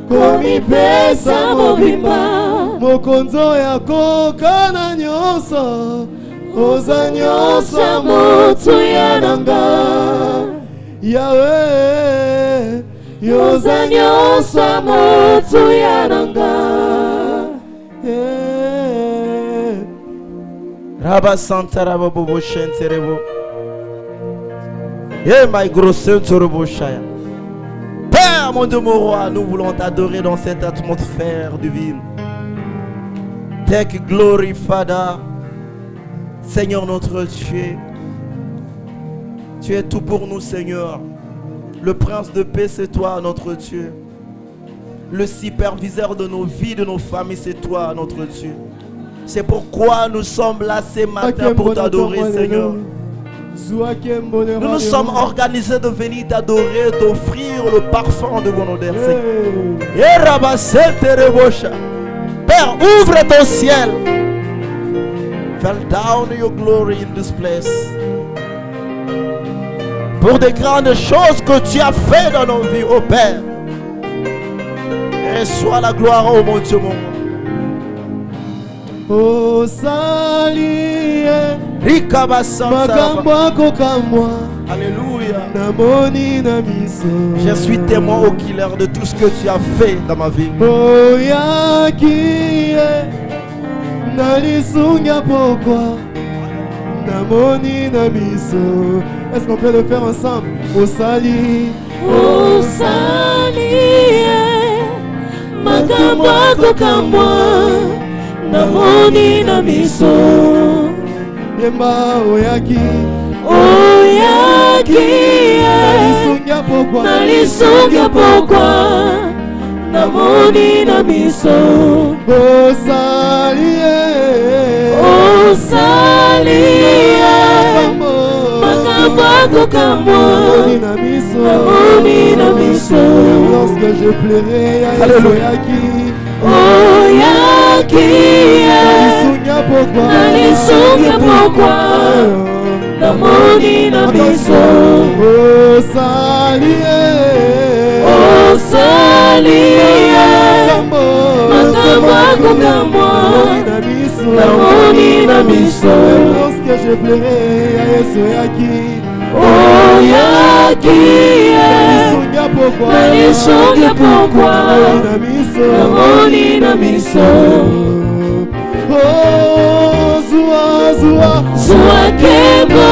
komipesa mobimba mokonzo ya kokana nyonso oza nyonso motuya nanga Yahweh yoza nyonso motuya nanga Rabba Santa Rabba Bobo Shenterebo. Et my grosse Torobo Shaya. Père, mon Dieu, mon roi, nous voulons t'adorer dans cette atmosphère divine. Take glory, Father. Seigneur notre Dieu. Tu es tout pour nous, Seigneur. Le prince de paix, c'est toi, notre Dieu. Le superviseur de nos vies, de nos familles, c'est toi, notre Dieu. C'est pourquoi nous sommes là ce matin pour t'adorer, Seigneur. Nous nous sommes organisés de venir t'adorer, t'offrir le parfum de mon odeur. Père, ouvre ton ciel. Fall down your glory in this place. Pour des grandes choses que tu as fait dans nos vies, ô Père. Reçois la gloire, ô mon Dieu, mon roi. Oh salie Makambo akokamwa Alléluia. namoni na miso Je suis témoin au killer de tout ce que tu as fait dans ma vie. oyaki nalisunga pokwa namoni na miso. Est-ce qu'on peut le faire ensemble? Osali makambo akokamwa namoni na miso yemba oyaki nalisunga pokwa namoni na miso osali makambo akokamwa namoni na miso. Lorsque je pleurais oyaki nalisunga pokwa namoni na miso osali makambo akokamwa namoni na miso. Lorsque je pleurais oyaki nalisunga pokwa namoni na miso. Zua kembo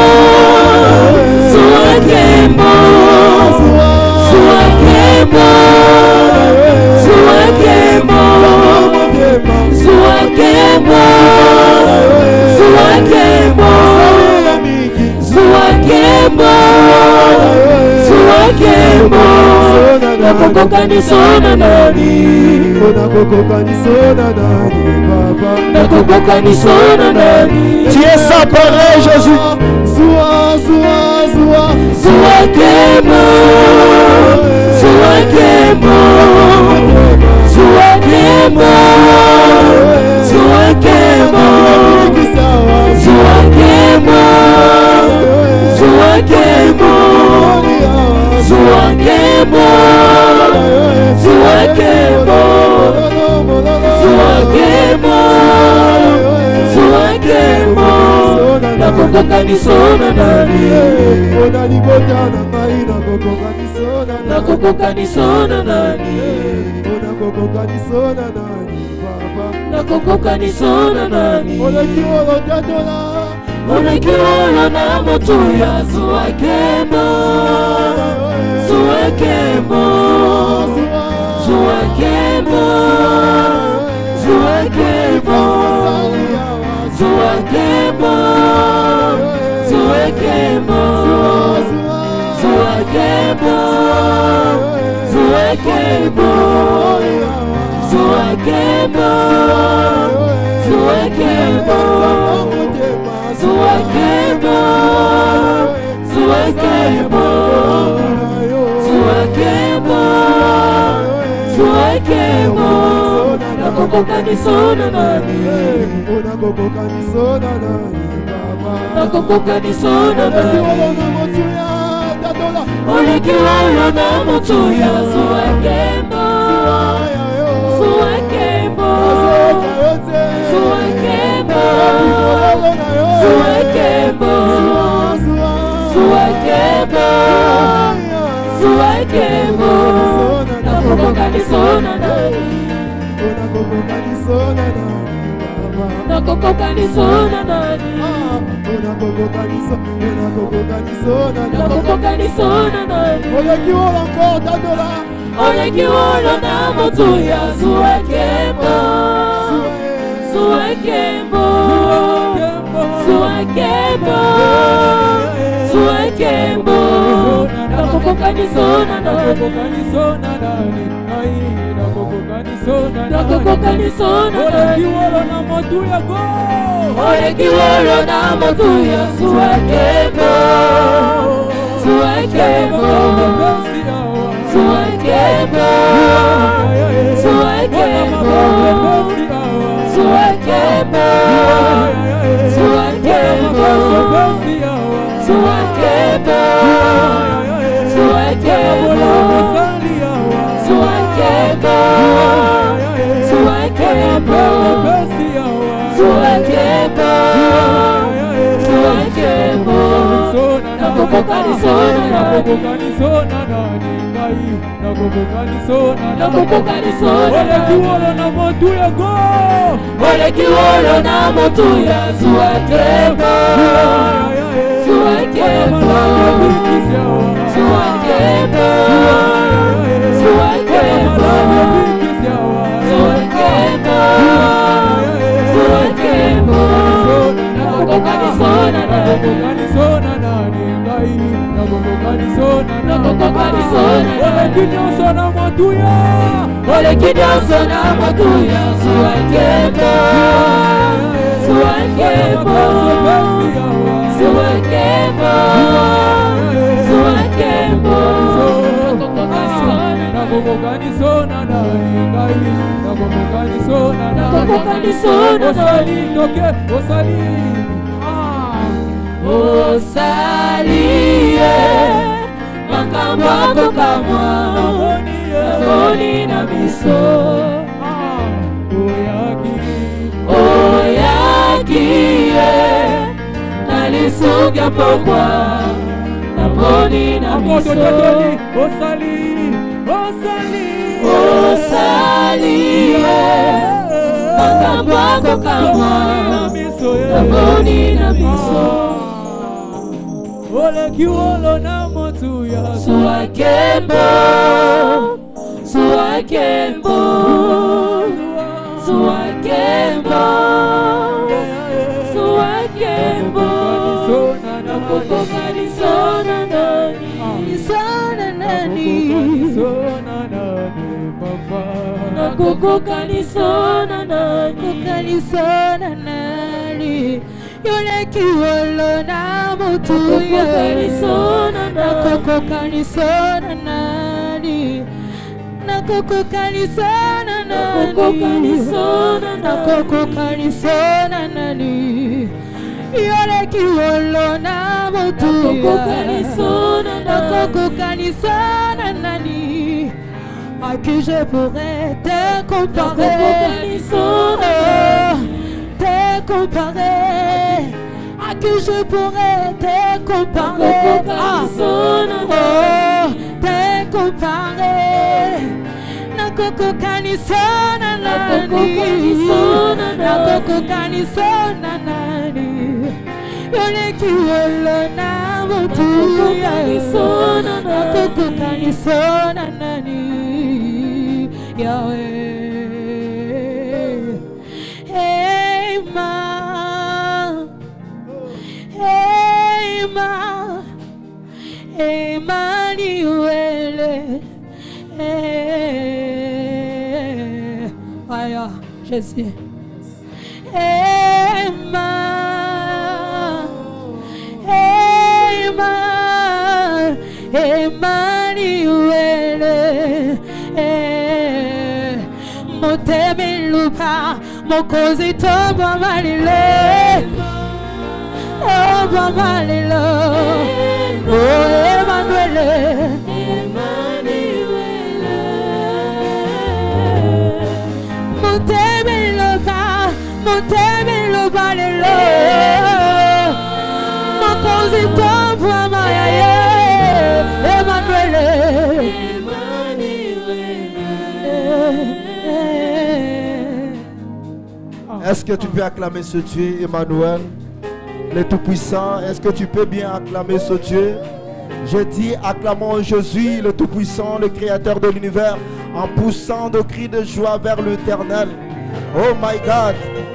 nakokoka nisona nani nakokoka nisona nani. Tu es sans pareil, Jésus. Zua kembo nakokoka nisona nani nakokoka nisona nani nakokoka nisona nani. Onekiolo na motuya zua kembo nakokoka nisona nani nakokoka nisona nani. Olekiwala na motuya zua kembo na nani nakokoka nisona nani nakokoka nisona nani olekiwolo na motuya suwekembo suwekembo suwekembo suwekembo nakokoka nisona nani nakokoka nisona olekiwolo na motuya go olekiwolo na motuya suwekembo suwekembo suwekembo suwekembo suwekembo suwekembo suwekembo suwekembo suwekembo suwekembo suwekembo suwekembo nakokoka nisona nani nakokoka nisona olekiwolo na motuya go olekiwolo na motuya suwekembo suwekembo suwekembo suwekembo suwekembo suwekembo nakokoka nisona nani nakokoka nisona olekinyoso na motuya olekinyoso na motuya suwekembo suwekembo suwekembo suwekembo nakokoka nisona nani nakokoka nisona osali toke osali osalie makambo akokamwa namoni na miso oyakie nalisuga pokwa namoni na miso osalie makambo akokamwa namoni na miso olekiwolo na motuya suwekembo suwekembo suwekembo suwekembo nakokoka nisona nani nisona nani nakokoka nisona nani Yolekiwolo na motuya nakokoka nisona nani nakokoka nisona nani nakokoka nisona nani Yolekiwolo na motuya nakokoka nisona nani à qui je pourrais te comparer te comparer, à qui je pourrais te comparer, te comparer. Nakoko kanisona nani, nakoko kanisona nani, yolekiwolo na motuya, nakoko kanisona nani, Yahweh. Emmanuel, aya Jésus, Emmanuel, motemelupa mokozi toba malile, toba malilo. Oh Emmanuel, Monteme lelo, makozi tobwa mayaye, Emmanuel, Est-ce que tu peux acclamer ce Dieu, Emmanuel, le Tout-Puissant? Est-ce que tu peux bien acclamer ce Dieu? Je dis, acclamons Jésus, le Tout-Puissant, le Créateur de l'univers, en poussant de cris de joie vers l'Éternel. Oh my God,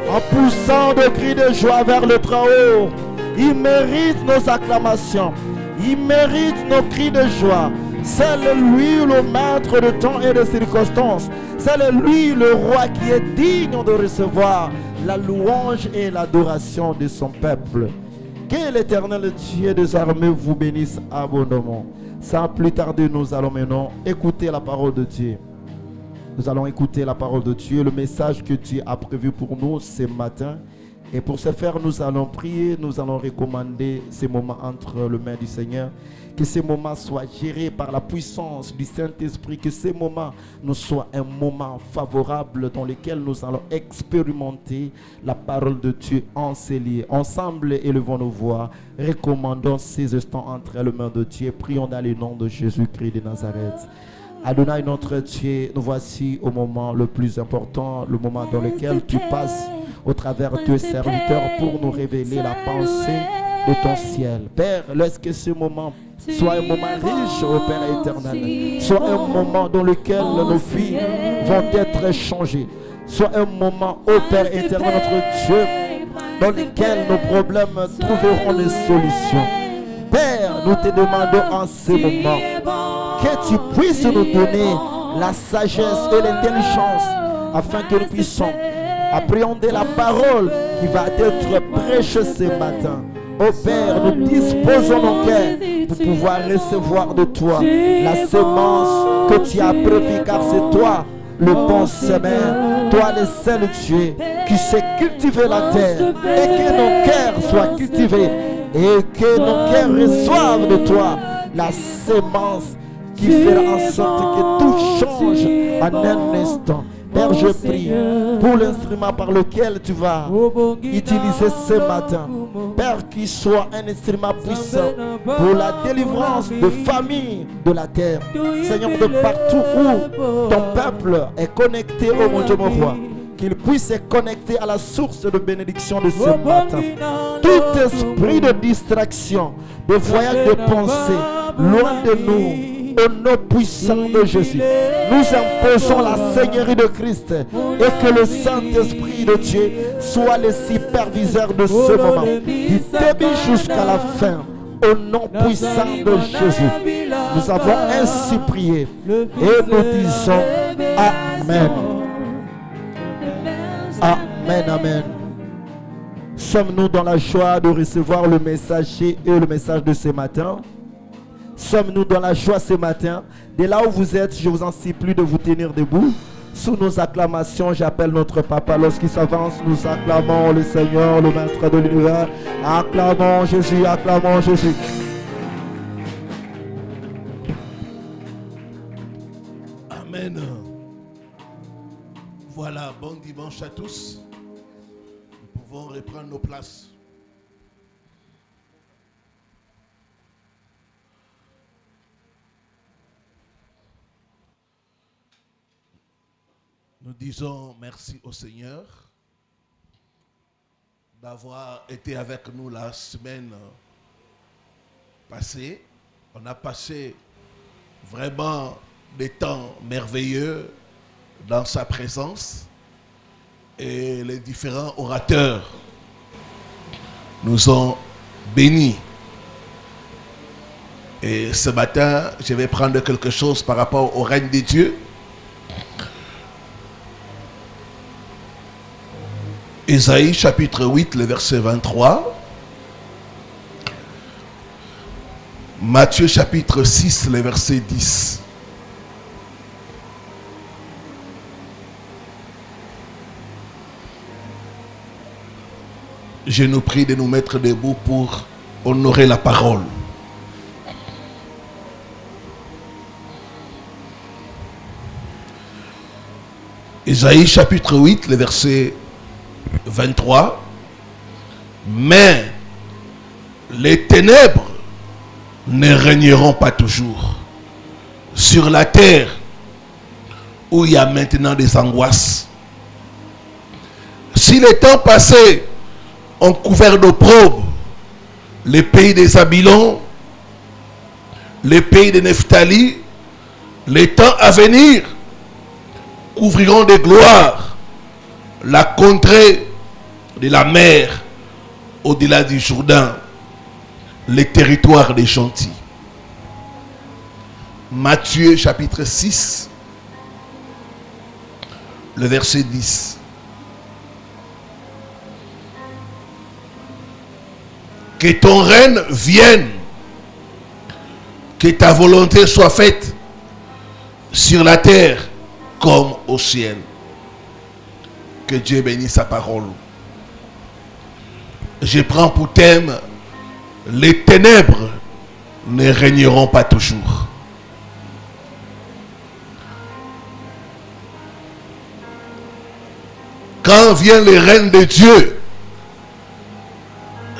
en poussant de cris de joie vers le Très-Haut. Il mérite nos acclamations, il mérite nos cris de joie. C'est lui le maître de temps et de circonstances. C'est lui le roi qui est digne de recevoir la louange et l'adoration de son peuple. Que l'Éternel Dieu des armées vous bénisse abondamment. Sans plus tarder, nous allons maintenant écouter la parole de Dieu. Nous allons écouter la parole de Dieu, le message que Dieu a prévu pour nous ce matin. Et pour ce faire, nous allons prier, nous allons recommander ces moments entre les mains du Seigneur. Que ces moments soient gérés par la puissance du Saint-Esprit. Que ces moments nous soient un moment favorable dans lequel nous allons expérimenter la parole de Dieu enseignée. Ensemble, élevons nos voix, recommandons ces instants entre les mains de Dieu. Prions dans le nom de Jésus-Christ de Nazareth. Adonai, notre Dieu, nous voici au moment le plus important, le moment dans lequel tu passes au travers de tes serviteurs pour nous révéler la pensée de ton ciel. Père, laisse que ce moment soit un moment riche au Père éternel, soit un moment dans lequel nos vies vont être changées, soit un moment au Père éternel, notre Dieu, dans lequel nos problèmes trouveront des solutions. Père, nous te demandons en ce moment que tu puisses nous donner la sagesse et l'intelligence afin que nous puissions appréhender la parole qui va être prêchée ce matin. Ô Père, nous disposons nos cœurs pour pouvoir recevoir de toi la semence que tu as prévue, car c'est toi le bon semeur, toi le seul Dieu qui sait cultiver la terre, et que nos cœurs soient cultivés et que nos cœurs reçoivent de toi la semence qui fera en sorte que tout change en un instant. Père, je prie pour l'instrument par lequel tu vas utiliser ce matin. Père, qu'il soit un instrument puissant pour la délivrance de familles de la terre. Seigneur, de partout où ton peuple est connecté au mon Dieu, mon roi, qu'il puisse se connecter à la source de bénédiction de ce matin. Tout esprit de distraction, de voyage de pensée, loin de nous, au nom puissant de Jésus, nous imposons la Seigneurie de Christ et que le Saint-Esprit de Dieu soit le superviseur de ce moment, du début jusqu'à la fin, au nom puissant de Jésus. Nous avons ainsi prié et nous disons Amen. Amen, Amen. Sommes-nous dans la joie de recevoir le messager et le message de ce matin? Sommes-nous dans la joie ce matin? De là où vous êtes, je vous en supplie de vous tenir debout. Sous nos acclamations, j'appelle notre Papa. Lorsqu'il s'avance, nous acclamons le Seigneur, le Maître de l'univers. Acclamons Jésus, acclamons Jésus. Amen. Voilà, bon dimanche à tous. Nous pouvons reprendre nos places. Nous disons merci au Seigneur d'avoir été avec nous la semaine passée. On a passé vraiment des temps merveilleux dans sa présence et les différents orateurs nous ont bénis. Et ce matin, je vais prendre quelque chose par rapport au règne de Dieu. Ésaïe chapitre 8, le verset 23. Matthieu chapitre 6, le verset 10. Je nous prie de nous mettre debout pour honorer la parole. Ésaïe chapitre 8, le verset 23. Mais les ténèbres ne régneront pas toujours sur la terre. où il y a maintenant des angoisses. Si les temps passés ont couvert d'opprobre les pays des Zabylons, les pays de Nephtali, les temps à venir couvriront de gloire la contrée de la mer au-delà du Jourdain, les territoires des gentils. Matthieu chapitre 6, le verset 10. Que ton règne vienne, que ta volonté soit faite sur la terre comme au ciel. Que Dieu bénisse sa parole. Je prends pour thème: les ténèbres ne régneront pas toujours. Quand vient le règne de Dieu,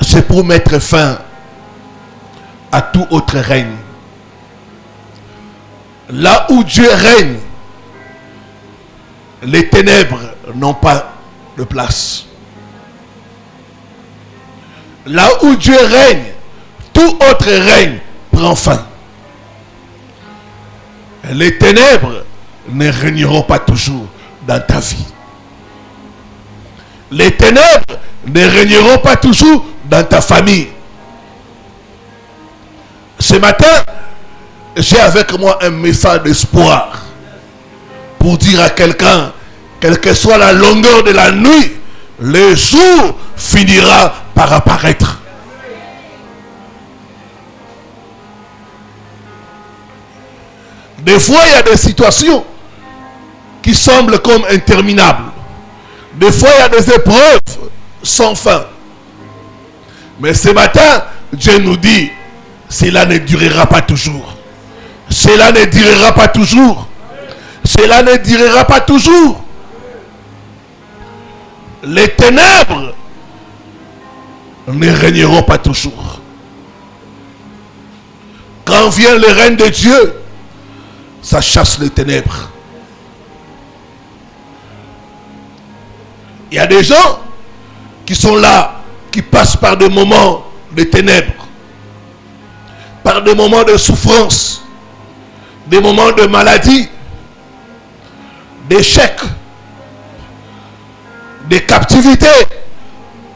c'est pour mettre fin à tout autre règne. Là où Dieu règne, les ténèbres n'ont pas de place. Là où Dieu règne, tout autre règne prend fin. Les ténèbres ne régneront pas toujours dans ta vie. Les ténèbres ne régneront pas toujours dans ta famille. Ce matin, j'ai avec moi un message d'espoir pour dire à quelqu'un, quelle que soit la longueur de la nuit, le jour finira par apparaître. Des fois, il y a des situations qui semblent comme interminables. Des fois, il y a des épreuves sans fin. Mais ce matin, Dieu nous dit, cela ne durera pas toujours. Cela ne durera pas toujours. Cela ne durera pas toujours. Les ténèbres ne régneront pas toujours. Quand vient le règne de Dieu, ça chasse les ténèbres. Il y a des gens qui sont là, qui passent par des moments de ténèbres, par des moments de souffrance, des moments de maladie, d'échec, de captivité.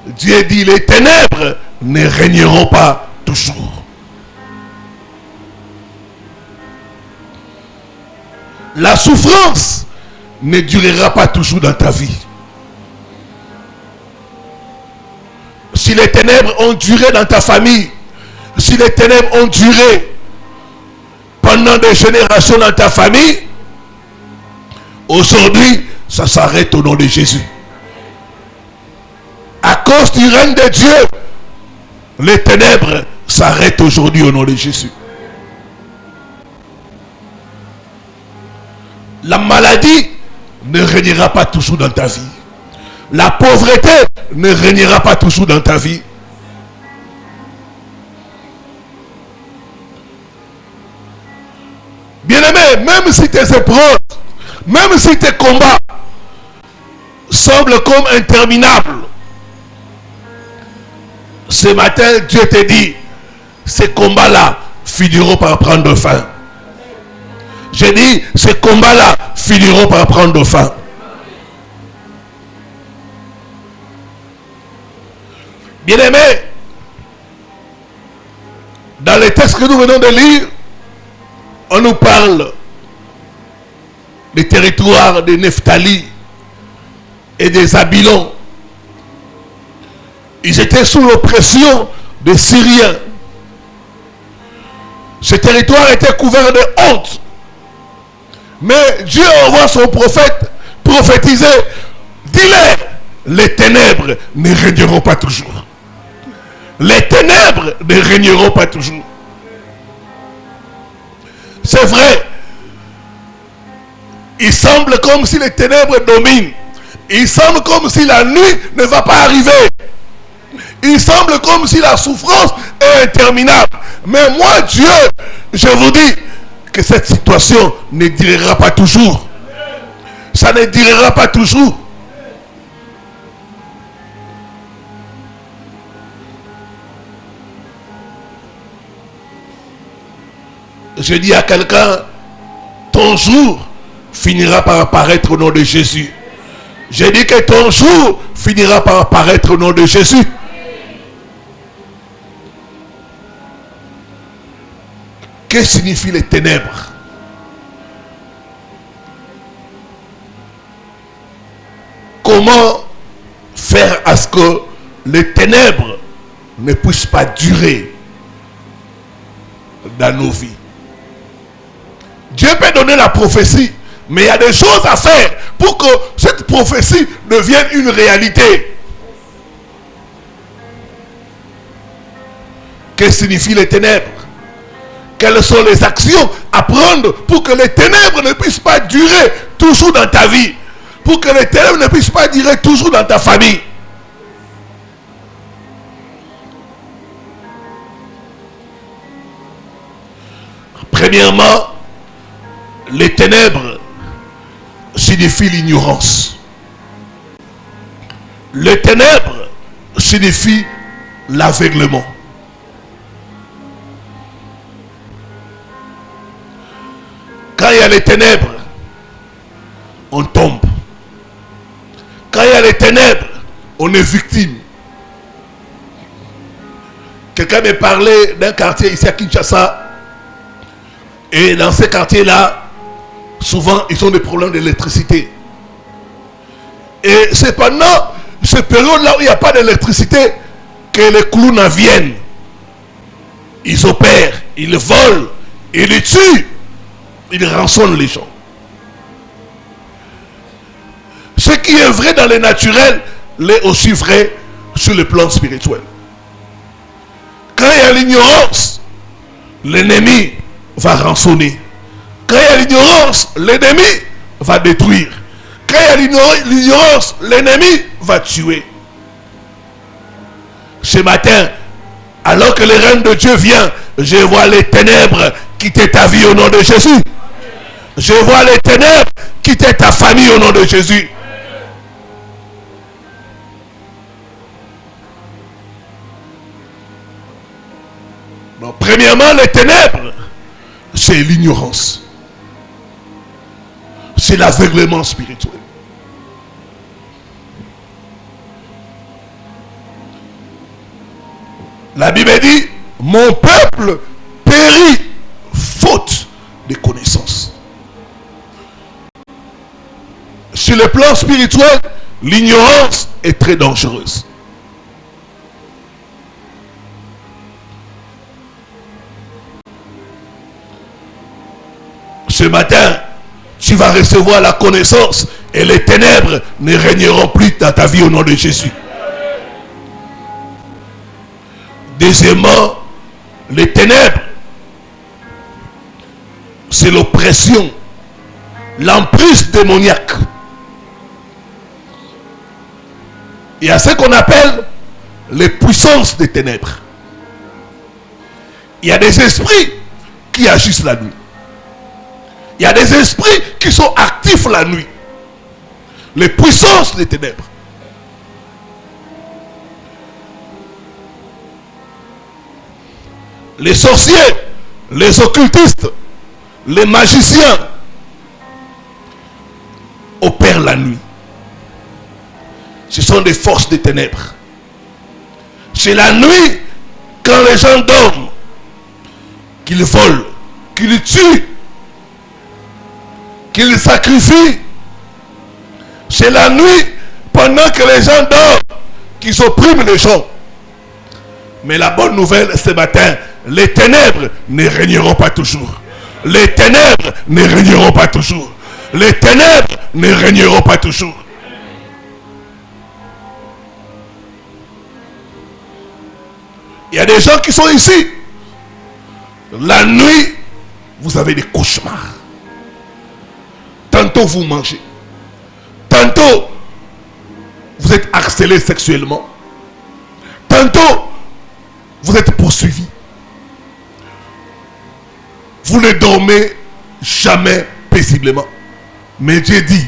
Dieu dit, les ténèbres ne régneront pas toujours. La souffrance ne durera pas toujours dans ta vie. Si les ténèbres ont duré dans ta famille, si les ténèbres ont duré pendant des générations dans ta famille, aujourd'hui, ça s'arrête au nom de Jésus. À cause du règne de Dieu, les ténèbres s'arrêtent aujourd'hui au nom de Jésus. La maladie ne régnera pas toujours dans ta vie. La pauvreté ne régnera pas toujours dans ta vie. Bien-aimé, même si tes épreuves, même si tes combats semblent comme interminables, ce matin, Dieu te dit, ces combats-là finiront par prendre fin. J'ai dit, ces combats-là finiront par prendre fin. Bien-aimés, dans les textes que nous venons de lire, on nous parle des territoires de Nephtali et des Zabylons. Ils étaient sous l'oppression des Syriens. Ce territoire était couvert de honte. Mais Dieu envoie son prophète prophétiser. Dis-leur, les ténèbres ne régneront pas toujours. Les ténèbres ne régneront pas toujours. C'est vrai. Il semble comme si les ténèbres dominent. Il semble comme si la nuit ne va pas arriver. Il semble comme si la souffrance est interminable. Mais moi, Dieu, je vous dis que cette situation ne durera pas toujours. ça ne durera pas toujours. Je dis à quelqu'un, ton jour finira par apparaître au nom de Jésus. Je dis que ton jour finira par apparaître au nom de Jésus. Que signifient les ténèbres? Comment faire à ce que les ténèbres ne puissent pas durer dans nos vies? Dieu peut donner la prophétie, mais il y a des choses à faire pour que cette prophétie devienne une réalité. Que signifient les ténèbres? Quelles sont les actions à prendre pour que les ténèbres ne puissent pas durer toujours dans ta vie? Pour que les ténèbres ne puissent pas durer toujours dans ta famille? Premièrement, les ténèbres signifient l'ignorance. Les ténèbres signifient l'aveuglement. Quand il y a les ténèbres, on tombe. Quand il y a les ténèbres, on est victime. Quelqu'un me parlait d'un quartier ici à Kinshasa. Et dans ces quartiers-là, souvent, ils ont des problèmes d'électricité. Et c'est pendant cette période-là où il n'y a pas d'électricité que les clowns viennent. Ils opèrent, ils volent, ils les tuent, ils rançonnent les gens. Ce qui est vrai dans le naturel l'est aussi vrai sur le plan spirituel. Quand il y a l'ignorance, l'ennemi va rançonner. Quand il y a l'ignorance, l'ennemi va détruire. Quand il y a l'ignorance, l'ennemi va tuer. Ce matin, alors que le règne de Dieu vient, je vois les ténèbres quitter ta vie au nom de Jésus. Je vois les ténèbres quitter ta famille au nom de Jésus. Donc, premièrement, les ténèbres, c'est l'ignorance. C'est l'aveuglement spirituel. La Bible dit, mon peuple périt faute de connaissance. Sur le plan spirituel, l'ignorance est très dangereuse. Ce matin, tu vas recevoir la connaissance et les ténèbres ne régneront plus dans ta vie au nom de Jésus. Deuxièmement, les ténèbres, c'est l'oppression, l'emprise démoniaque. Il y a ce qu'on appelle les puissances des ténèbres. Il y a des esprits qui agissent la nuit. Il y a des esprits qui sont actifs la nuit. Les puissances des ténèbres. Les sorciers, les occultistes, les magiciens opèrent la nuit. Ce sont des forces des ténèbres. C'est la nuit, quand les gens dorment, qu'ils volent, qu'ils tuent, qu'ils sacrifient. C'est la nuit, pendant que les gens dorment, qu'ils oppriment les gens. Mais la bonne nouvelle ce matin, les ténèbres ne régneront pas toujours. Les ténèbres ne régneront pas toujours. Les ténèbres ne régneront pas toujours. Il y a des gens qui sont ici. La nuit, vous avez des cauchemars. Tantôt vous mangez. Tantôt vous êtes harcelé sexuellement. Tantôt vous êtes poursuivi. Vous ne dormez jamais paisiblement. Mais Dieu dit,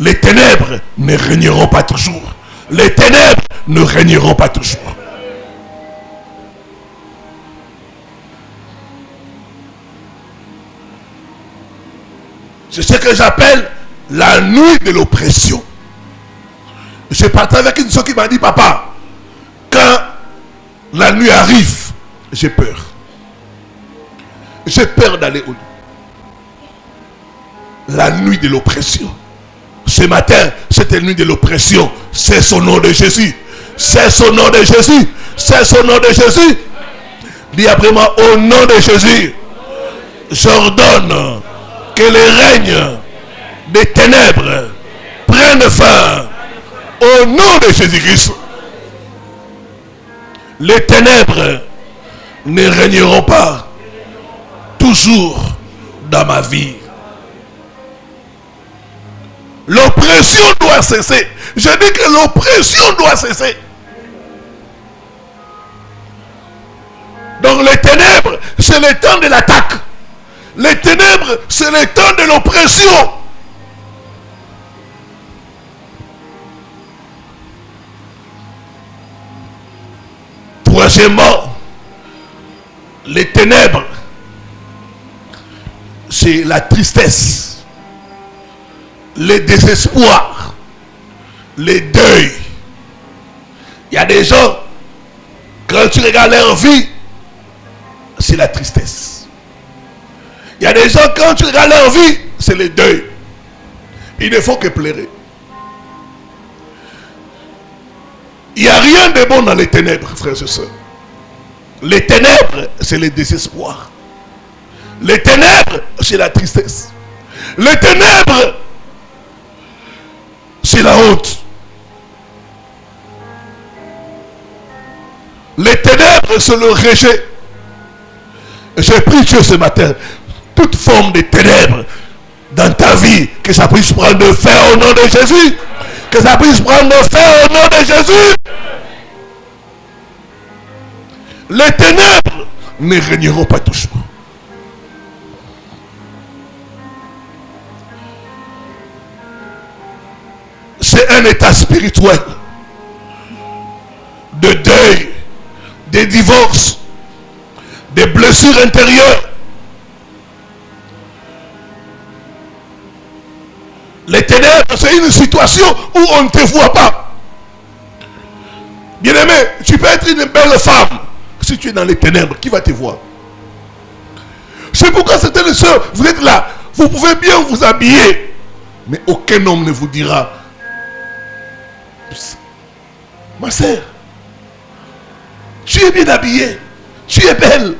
Les ténèbres ne régneront pas toujours. Les ténèbres ne régneront pas toujours. C'est ce que j'appelle la nuit de l'oppression. Je partais avec une soeur qui m'a dit, papa, quand la nuit arrive, j'ai peur. J'ai peur d'aller au lit. La nuit de l'oppression. Ce matin, c'était la nuit de l'oppression. C'est son nom de Jésus. C'est son nom de Jésus. C'est son nom de Jésus. Dis après moi, au nom de Jésus, j'ordonne que les règnes des ténèbres prennent fin. Au nom de Jésus-Christ. Les ténèbres ne régneront pas toujours dans ma vie. L'oppression doit cesser. Je dis que l'oppression doit cesser. Donc les ténèbres, c'est le temps de l'attaque. Les ténèbres, c'est le temps de l'oppression. Troisièmement, les ténèbres, c'est la tristesse, le désespoir, les deuils. Il y a des gens, quand tu regardes leur vie, c'est la tristesse. Il y a des gens, quand tu regardes leur vie, c'est le deuil. Il ne faut que pleurer. Il n'y a rien de bon dans les ténèbres, frères et sœurs. Les ténèbres, c'est le désespoir. Les ténèbres, c'est la tristesse. Les ténèbres, c'est la honte. Les ténèbres, c'est le rejet. J'ai pris Dieu ce matin. Toute forme de ténèbres dans ta vie, que ça puisse prendre fin au nom de Jésus. Que ça puisse prendre fin au nom de Jésus. Les ténèbres ne régneront pas toujours. C'est un état spirituel de deuil, des divorces, des blessures intérieures. Les ténèbres, c'est une situation où on ne te voit pas. Bien-aimé, tu peux être une belle femme. Si tu es dans les ténèbres, qui va te voir? C'est pourquoi certaines sœurs, vous êtes là. Vous pouvez bien vous habiller. Mais aucun homme ne vous dira, ma sœur, tu es bien habillée. Tu es belle.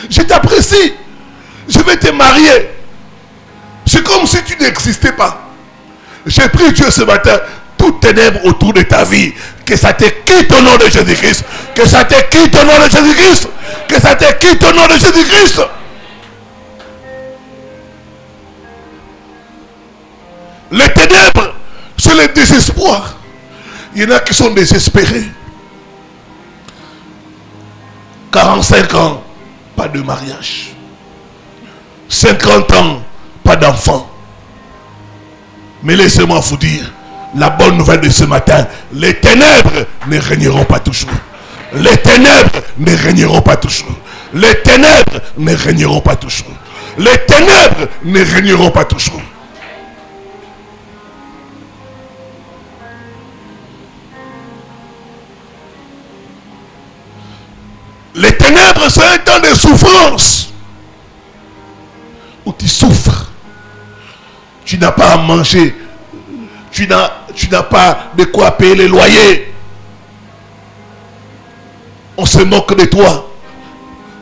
Je t'apprécie. Je vais te marier. C'est comme si tu n'existais pas. J'ai pris Dieu ce matin, toute ténèbres autour de ta vie, que ça te quitte au nom de Jésus-Christ. Que ça te quitte au nom de Jésus-Christ. Que ça te quitte au nom de Jésus-Christ. Les ténèbres, c'est le désespoir. Il y en a qui sont désespérés. 45 ans, pas de mariage. 50 ans, pas d'enfant. Mais laissez-moi vous dire, la bonne nouvelle de ce matin, les ténèbres ne régneront pas toujours. Les ténèbres ne régneront pas toujours. Les ténèbres ne régneront pas toujours. Les ténèbres ne régneront pas toujours. Les ténèbres, c'est un temps de souffrance où tu souffres. Tu n'as pas à manger. Tu n'as pas de quoi payer les loyers. On se moque de toi.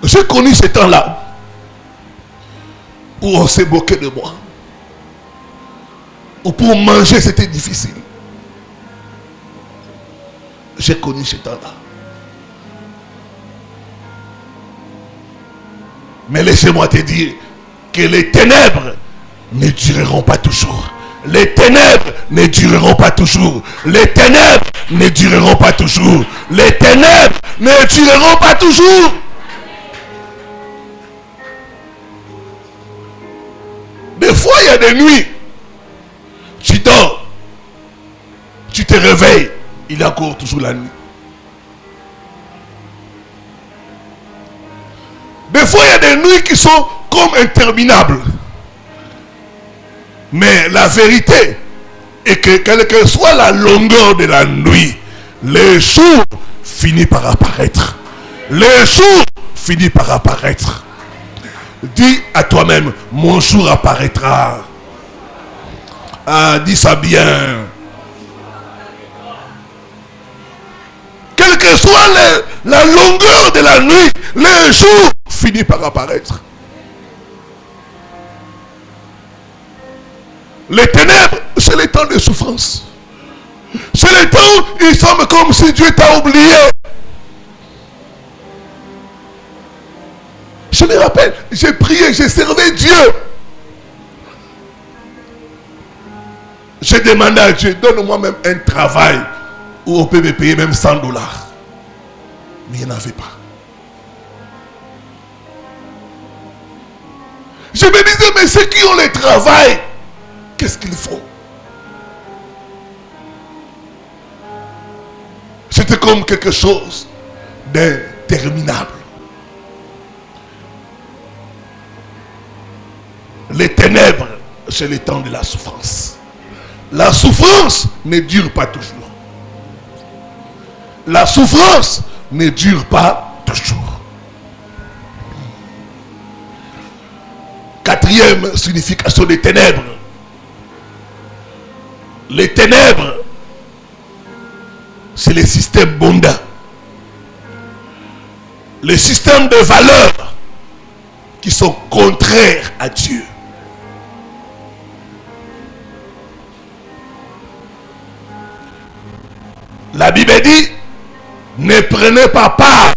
J'ai connu ce temps-là où on s'est moqué de moi. Où pour manger, c'était difficile. J'ai connu ce temps-là. Mais laissez-moi te dire que les ténèbres ne dureront pas toujours. Les ténèbres ne dureront pas toujours. Les ténèbres ne dureront pas toujours. Les ténèbres ne dureront pas toujours. Des fois, il y a des nuits. Tu dors. tu te réveilles, il est encore toujours la nuit. Des fois, il y a des nuits qui sont comme interminables. Mais la vérité est que quelle que soit la longueur de la nuit, le jour finit par apparaître. Le jour finit par apparaître. Dis à toi-même, mon jour apparaîtra. Ah, dis ça bien. Quelle que soit la longueur de la nuit, le jour finit par apparaître. Les ténèbres, c'est les temps de souffrance. C'est les temps où il semble comme si Dieu t'a oublié. Je me rappelle, j'ai prié, j'ai servi Dieu. J'ai demandé à Dieu, donne-moi même un travail où on peut me payer même $100. Mais il n'y en avait pas. Je me disais, mais ceux qui ont le travail, qu'est-ce qu'ils font? C'était comme quelque chose d'interminable. Les ténèbres, c'est le temps de la souffrance. La souffrance ne dure pas toujours. La souffrance ne dure pas toujours. Quatrième signification des ténèbres. Les ténèbres, c'est les systèmes mondains. Les systèmes de valeurs qui sont contraires à Dieu. La Bible dit, ne prenez pas part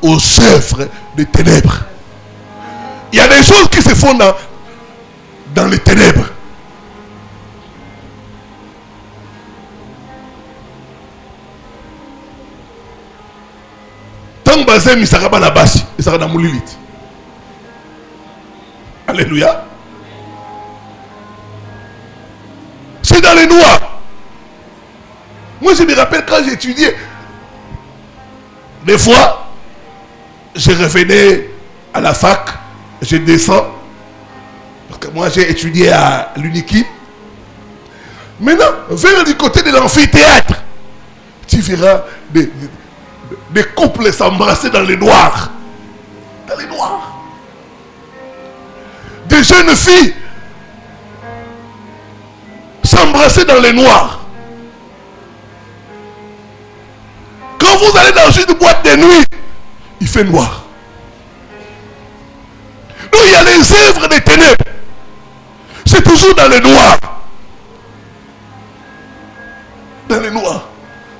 aux œuvres des ténèbres. Il y a des choses qui se font dans les ténèbres. Tant basé misaraba na basi, misaraba na mulilit. Alléluia. C'est dans les noirs. Moi, je me rappelle quand j'étudiais, des fois, je revenais à la fac, je descends, parce que moi j'ai étudié à l'Unikim. Maintenant, vers du côté de l'amphithéâtre, tu verras des couples s'embrasser dans les noirs. Dans les noirs. Des jeunes filles s'embrasser dans les noirs. Quand vous allez dans une boîte de nuit, il fait noir. Donc il y a les œuvres des ténèbres. C'est toujours dans le noir. Dans le noir.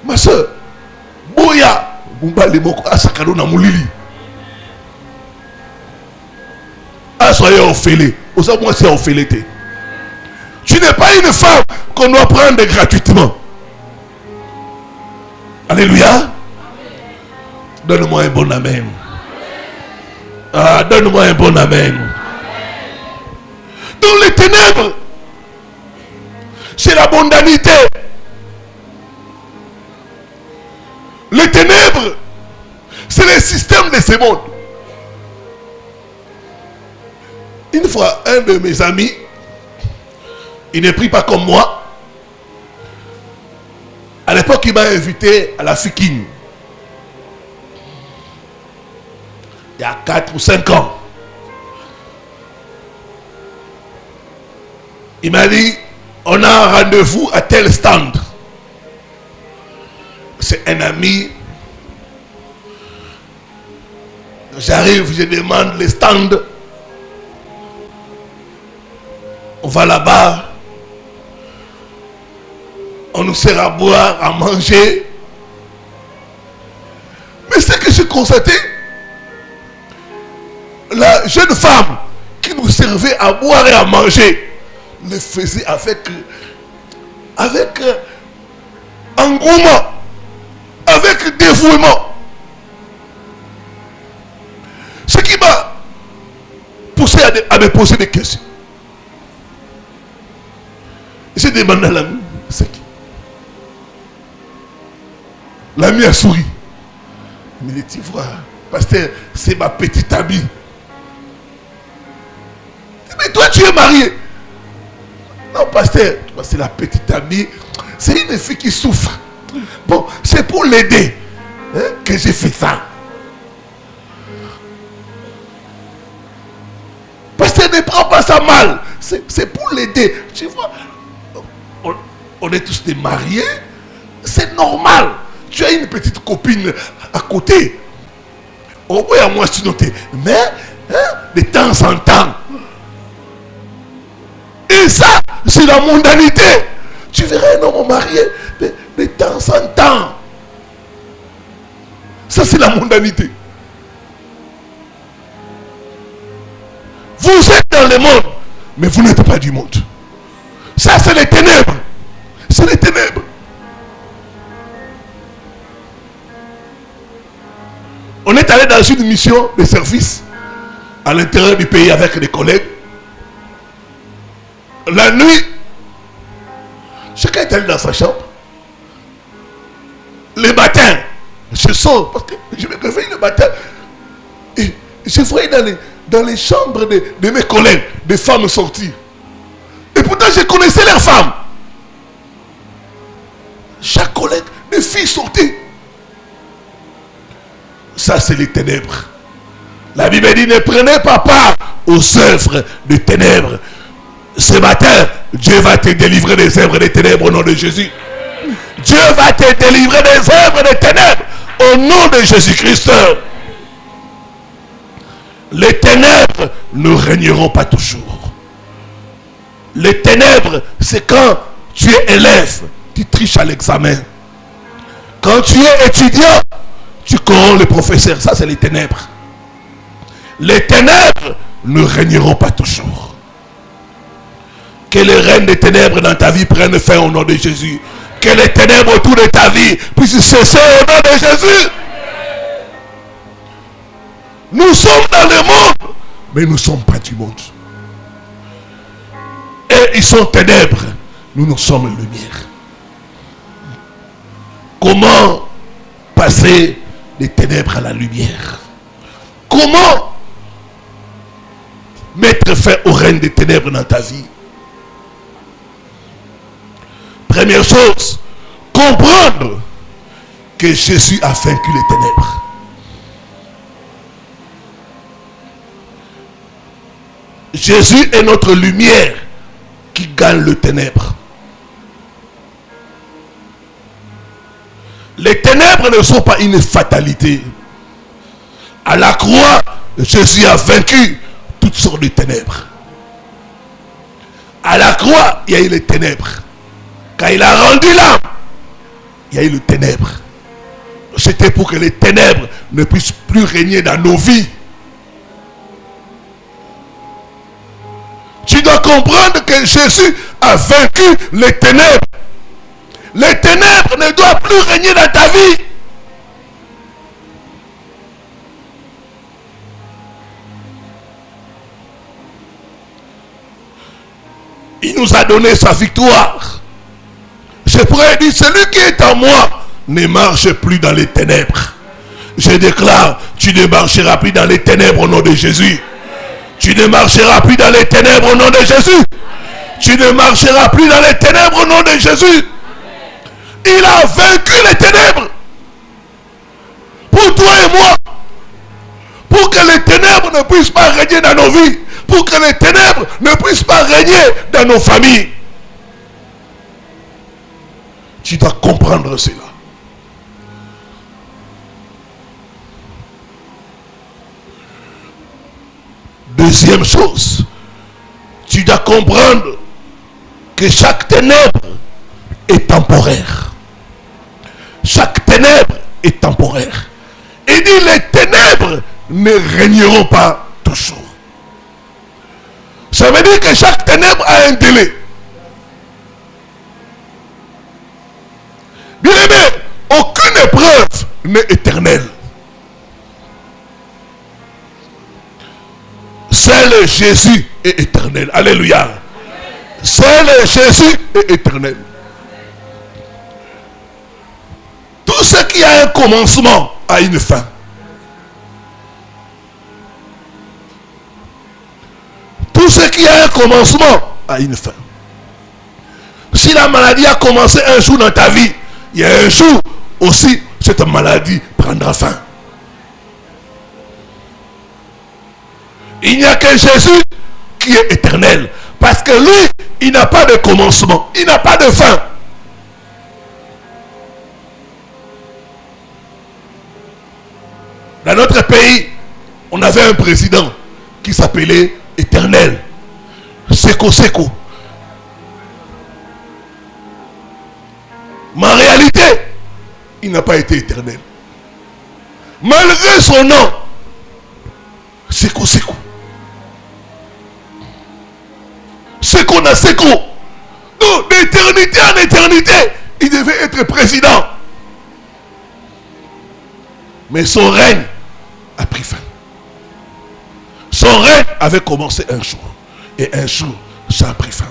Ma soeur, Boya, Bumba Lemoko, Asakado na Moulili. Ah, soyez orphelés. Aussi, moi, c'est orphelité. Tu n'es pas une femme qu'on doit prendre gratuitement. Alléluia. Donne-moi un bon amen. Ah, donne-moi un bon amen. Dans les ténèbres, c'est la mondanité. Les ténèbres, c'est le système de ce monde. Une fois, un de mes amis, il ne prie pas comme moi. À l'époque, il m'a invité à la Fiking. Il y a 4 ou 5 ans. Il m'a dit, on a un rendez-vous à tel stand. C'est un ami. J'arrive, je demande le stand. On va là-bas. On nous sert à boire, à manger. Mais ce que j'ai constaté, la jeune femme qui nous servait à boire et à manger le faisait avec engouement, avec dévouement. Ce qui m'a poussé à me poser des questions. J'ai demandé à l'ami, c'est qui? L'ami a souri. Il me dit, tu vois, pasteur, c'est ma petite amie. Mais toi, tu es marié. Non, pasteur, c'est la petite amie. C'est une fille qui souffre. Bon, c'est pour l'aider que j'ai fait ça. Pasteur, ne prends pas ça mal. C'est pour l'aider. Tu vois, on est tous des mariés. C'est normal. Tu as une petite copine à côté. Au moins, à moi, tu notais. Mais, de temps en temps. Et ça, c'est la mondanité. Tu verras un homme marié de temps en temps. Ça, c'est la mondanité. Vous êtes dans le monde, mais vous n'êtes pas du monde. Ça, c'est les ténèbres. C'est les ténèbres. On est allé dans une mission de service à l'intérieur du pays avec des collègues. La nuit, chacun est allé dans sa chambre. Le matin, je sors parce que je me réveille le matin et je voyais dans les chambres de mes collègues des femmes sortir. Et pourtant, je connaissais leurs femmes. Chaque collègue, des filles sortaient. Ça, c'est les ténèbres. La Bible dit, ne prenez pas part aux œuvres des ténèbres. Ce matin, Dieu va te délivrer des œuvres des ténèbres au nom de Jésus. Dieu va te délivrer des œuvres des ténèbres au nom de Jésus-Christ. Les ténèbres ne régneront pas toujours. Les ténèbres, c'est quand tu es élève, tu triches à l'examen. Quand tu es étudiant, tu corromps le professeur. Ça, c'est les ténèbres. Les ténèbres ne régneront pas toujours. Que les règnes des ténèbres dans ta vie prennent fin au nom de Jésus. Que les ténèbres autour de ta vie puissent cesser au nom de Jésus. Nous sommes dans le monde, mais nous ne sommes pas du monde. Et ils sont ténèbres, nous sommes lumière. Comment passer des ténèbres à la lumière? Comment mettre fin au règne des ténèbres dans ta vie? Première chose, comprendre que Jésus a vaincu les ténèbres. Jésus est notre lumière qui gagne le ténèbre. Les ténèbres ne sont pas une fatalité. À la croix, Jésus a vaincu toutes sortes de ténèbres. À la croix, il y a eu les ténèbres. Quand il a rendu l'âme, il y a eu les ténèbres. C'était pour que les ténèbres ne puissent plus régner dans nos vies. Tu dois comprendre que Jésus a vaincu les ténèbres. Les ténèbres ne doivent plus régner dans ta vie. Il nous a donné sa victoire. Je pourrais dire, celui qui est en moi ne marche plus dans les ténèbres. Je déclare, tu ne marcheras plus dans les ténèbres au nom de Jésus. Tu ne marcheras plus dans les ténèbres au nom de Jésus. Tu ne marcheras plus dans les ténèbres au nom de Jésus. Il a vaincu les ténèbres. Pour toi et moi. Pour que les ténèbres ne puissent pas régner dans nos vies. Pour que les ténèbres ne puissent pas régner dans nos familles. Tu dois comprendre cela. Deuxième chose, tu dois comprendre que chaque ténèbre est temporaire. Chaque ténèbre est temporaire. Il dit les ténèbres ne régneront pas toujours. Ça veut dire que chaque ténèbre a un délai. Bien aimé, aucune épreuve n'est éternelle. Seul Jésus est éternel. Alléluia. Seul Jésus est éternel. Tout Tout ce qui a un commencement a une fin. Tout ce qui a un commencement a une fin. Si la maladie a commencé un jour dans ta vie, il y a un jour aussi, cette maladie prendra fin. Il n'y a que Jésus qui est éternel. Parce que lui, il n'a pas de commencement. Il n'a pas de fin. Dans notre pays, on avait un président qui s'appelait Éternel. Seko Seko. Mais en réalité, il n'a pas été éternel. Malgré son nom, Seko Seko. Seko na Seko. Donc, d'éternité en éternité, il devait être président. Mais son règne a pris fin. Son règne avait commencé un jour. Et un jour, ça a pris fin.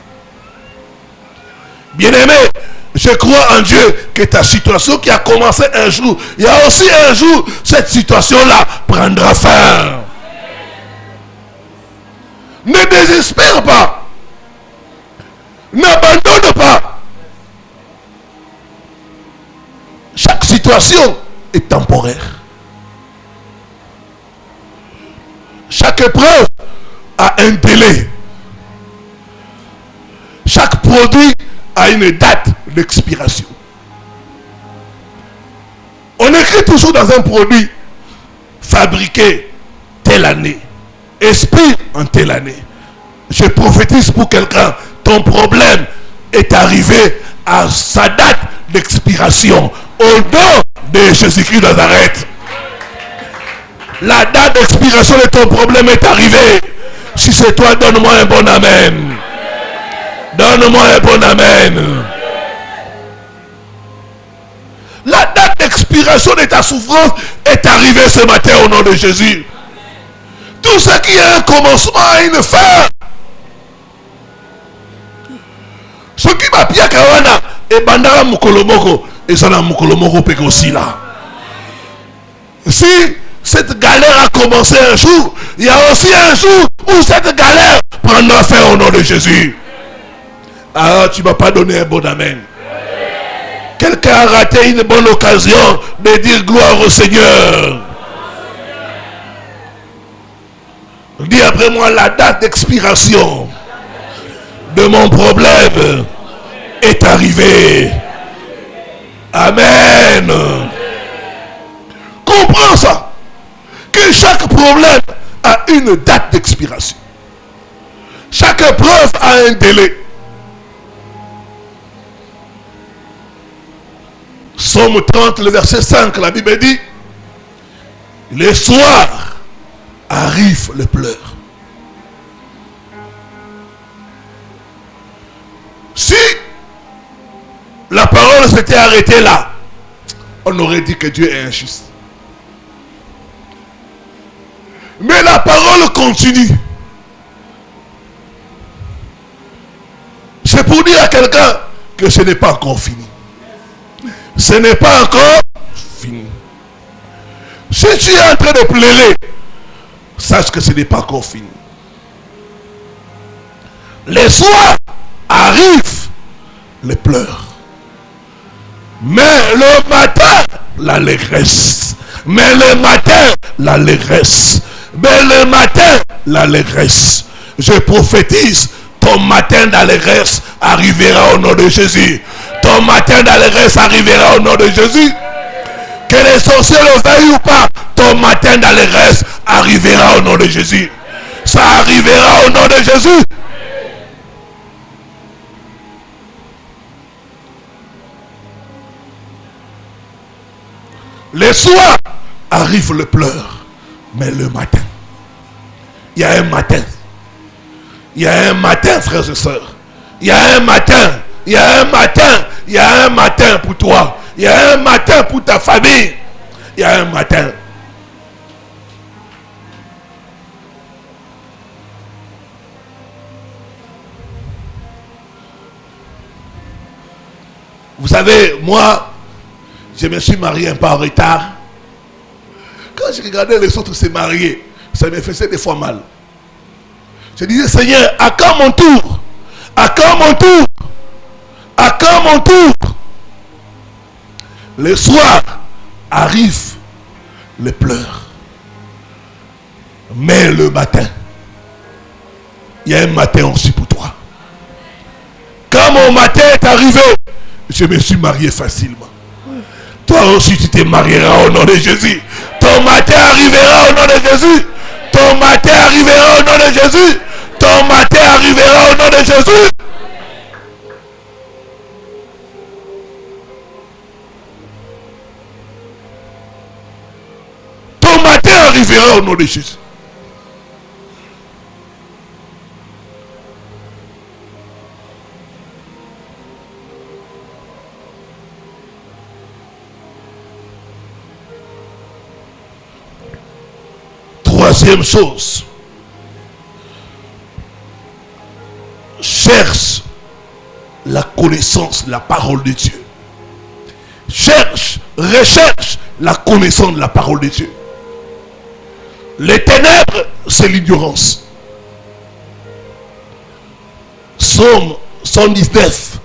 Bien-aimé, je crois en Dieu que ta situation qui a commencé un jour, il y a aussi un jour, cette situation-là prendra fin. Ne désespère pas. N'abandonne pas. Chaque situation est temporaire. Chaque épreuve a un délai. Chaque produit a une date d'expiration. On écrit toujours dans un produit fabriqué telle année, expire en telle année. Je prophétise pour quelqu'un, ton problème est arrivé à sa date d'expiration au nom de Jésus-Christ de Nazareth. La date d'expiration de ton problème est arrivée. Si c'est toi, donne-moi un bon amen. Donne-moi un bon amen. La date d'expiration de ta souffrance est arrivée ce matin au nom de Jésus. Tout ce qui a un commencement a une fin. Ce qui m'a pris à Kawana et Bandara Mukolomoko et Sana Mukolomoko Peko aussi là. Si cette galère a commencé un jour, il y a aussi un jour où cette galère prendra fin au nom de Jésus. Ah, tu ne m'as pas donné un bon amen. Quelqu'un a raté une bonne occasion de dire gloire au Seigneur. Dis après moi, la date d'expiration de mon problème est arrivée. Amen. Comprends ça. Que chaque problème a une date d'expiration. Chaque épreuve a un délai. Psaume 30, le verset 5, la Bible dit, le soir arrivent les pleurs. Si la parole s'était arrêtée là, on aurait dit que Dieu est injuste. Mais la parole continue. C'est pour dire à quelqu'un que ce n'est pas encore fini. Ce n'est pas encore fini. Si tu es en train de pleurer, sache que ce n'est pas encore fini. Les soirs arrivent les pleurs. Mais le matin, l'allégresse. Mais le matin, l'allégresse. Mais le matin, l'allégresse. Je prophétise, ton matin d'allégresse arrivera au nom de Jésus. Ton matin d'allégresse arrivera au nom de Jésus. Que les sorciers le veuillent ou pas, ton matin d'allégresse arrivera au nom de Jésus. Ça arrivera au nom de Jésus. Les soirs arrivent le pleur. Mais le matin, il y a un matin. Il y a un matin, frères et sœurs. Il y a un matin. Il y a un matin. Il y a un matin pour toi. Il y a un matin pour ta famille. Il y a un matin. Vous savez, moi, Je me suis marié un peu en retard. Quand je regardais les autres se marier, ça me faisait des fois mal. Je disais, Seigneur, à quand mon tour? À quand mon tour? À quand mon tour? Le soir arrivent les pleurs. Mais le matin, il y a un matin aussi pour toi. Quand mon matin est arrivé, je me suis marié facilement. Toi aussi tu te marieras au nom de Jésus. Ton matin arrivera au nom de Jésus. Ton matin arrivera au nom de Jésus. Ton matin arrivera au nom de Jésus. Ton matin arrivera au nom de Jésus. Troisième chose, cherche la connaissance de la parole de Dieu. Recherche la connaissance de la parole de Dieu. Les ténèbres, c'est l'ignorance. Psaume 119,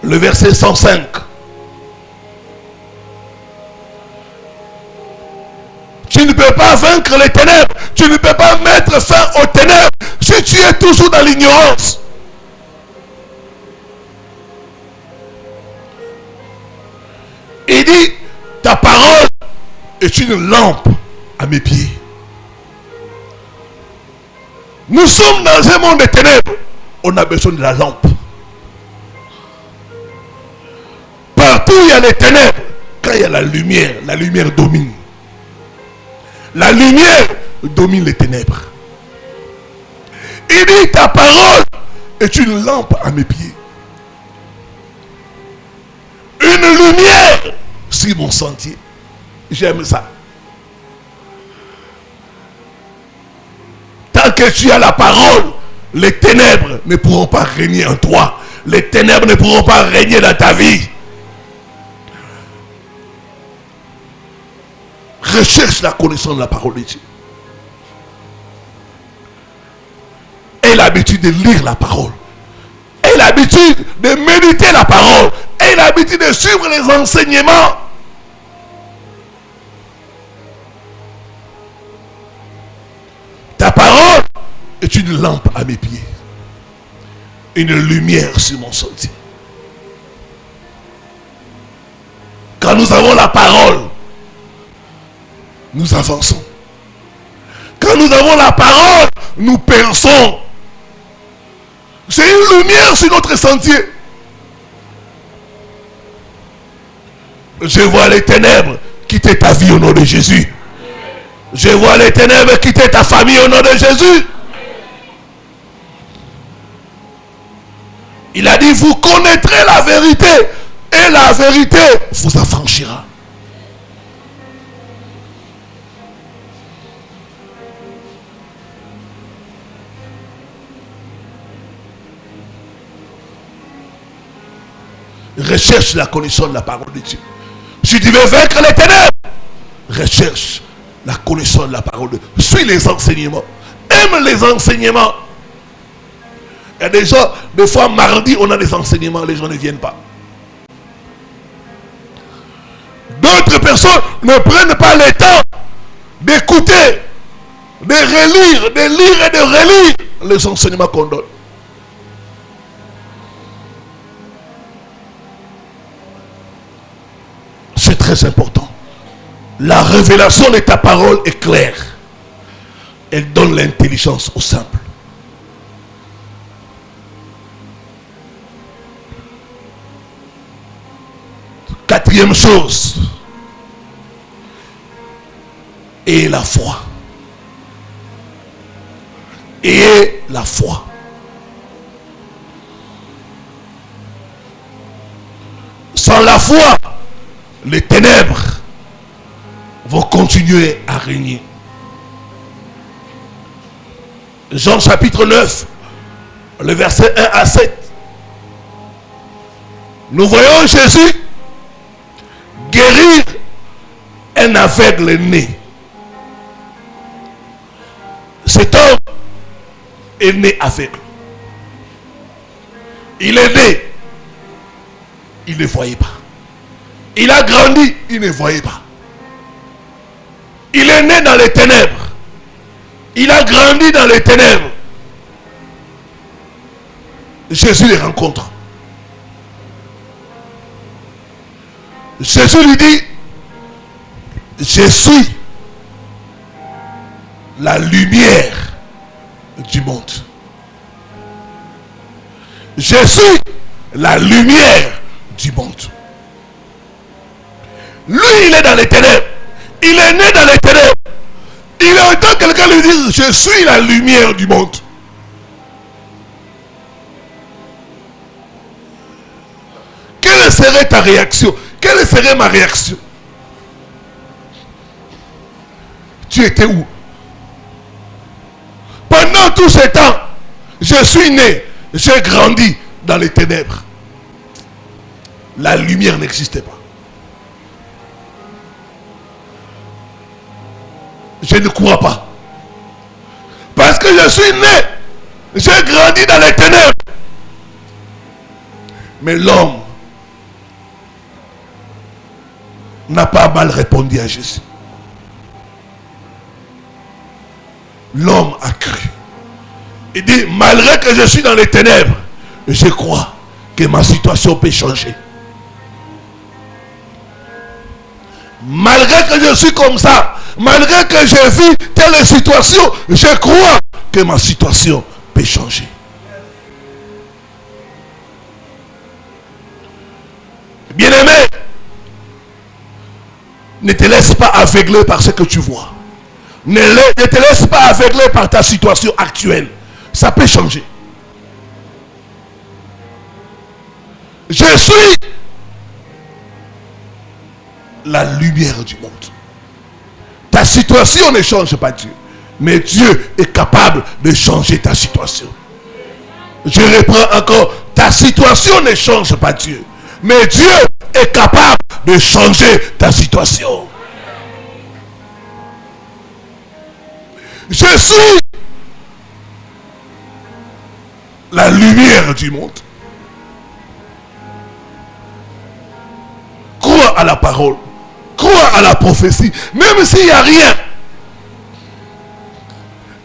le verset 105. Tu ne peux pas vaincre les ténèbres. Tu ne peux pas mettre fin aux ténèbres si tu es toujours dans l'ignorance. Il dit, ta parole est une lampe à mes pieds. Nous sommes dans un monde de ténèbres. On a besoin de la lampe. Partout où il y a les ténèbres, quand il y a la lumière domine. La lumière domine les ténèbres. Il dit, ta parole est une lampe à mes pieds. Une lumière sur mon sentier. J'aime ça. Tant que tu as la parole, les ténèbres ne pourront pas régner en toi. Les ténèbres ne pourront pas régner dans ta vie. Recherche la connaissance de la parole de Dieu. Aie l'habitude de lire la parole. Aie l'habitude de méditer la parole. Aie l'habitude de suivre les enseignements. Ta parole est une lampe à mes pieds. Une lumière sur mon sentier. Quand nous avons la parole, nous avançons. Quand nous avons la parole, nous perçons. C'est une lumière sur notre sentier. Je vois les ténèbres quitter ta vie au nom de Jésus. Je vois les ténèbres quitter ta famille au nom de Jésus. Il a dit, vous connaîtrez la vérité et la vérité vous affranchira. Recherche la connaissance de la parole de Dieu. Si tu veux vaincre les ténèbres, recherche la connaissance de la parole de Dieu. Suis les enseignements. Aime les enseignements. Il y a des gens, des fois mardi, on a des enseignements, les gens ne viennent pas. D'autres personnes ne prennent pas le temps d'écouter, de relire, de lire et de relire les enseignements qu'on donne. C'est très important. La révélation de ta parole est claire. Elle donne l'intelligence au simple. Quatrième chose. Et la foi. Et la foi. Sans la foi, les ténèbres vont continuer à régner. Jean chapitre 9, le verset 1 à 7. Nous voyons Jésus guérir un aveugle né. Cet homme est né aveugle. Il est né, il ne voyait pas. Il a grandi, il ne voyait pas. Il est né dans les ténèbres. Il a grandi dans les ténèbres. Jésus les rencontre. Jésus lui dit, je suis la lumière du monde. Je suis la lumière du monde. Lui, il est dans les ténèbres. Il est né dans les ténèbres. Il entend quelqu'un lui dire, je suis la lumière du monde. Quelle serait ta réaction? Quelle serait ma réaction? Tu étais où? Pendant tout ce temps, je suis né, j'ai grandi dans les ténèbres. La lumière n'existait pas. Je ne crois pas. Parce que je suis né, j'ai grandi dans les ténèbres. Mais l'homme n'a pas mal répondu à Jésus. L'homme a cru. Il dit, malgré que je suis dans les ténèbres, je crois que ma situation peut changer. Malgré que je suis comme ça, malgré que je vis telle situation, je crois que ma situation peut changer. Bien-aimé, ne te laisse pas aveugler par ce que tu vois. Ne te laisse pas aveugler par ta situation actuelle. Ça peut changer. Je suis la lumière du monde. Ta situation ne change pas Dieu. Mais Dieu est capable de changer ta situation. Je reprends encore. Ta situation ne change pas Dieu. Mais Dieu est capable de changer ta situation. Je suis la lumière du monde. Crois à la parole. Crois à la prophétie. Même s'il n'y a rien.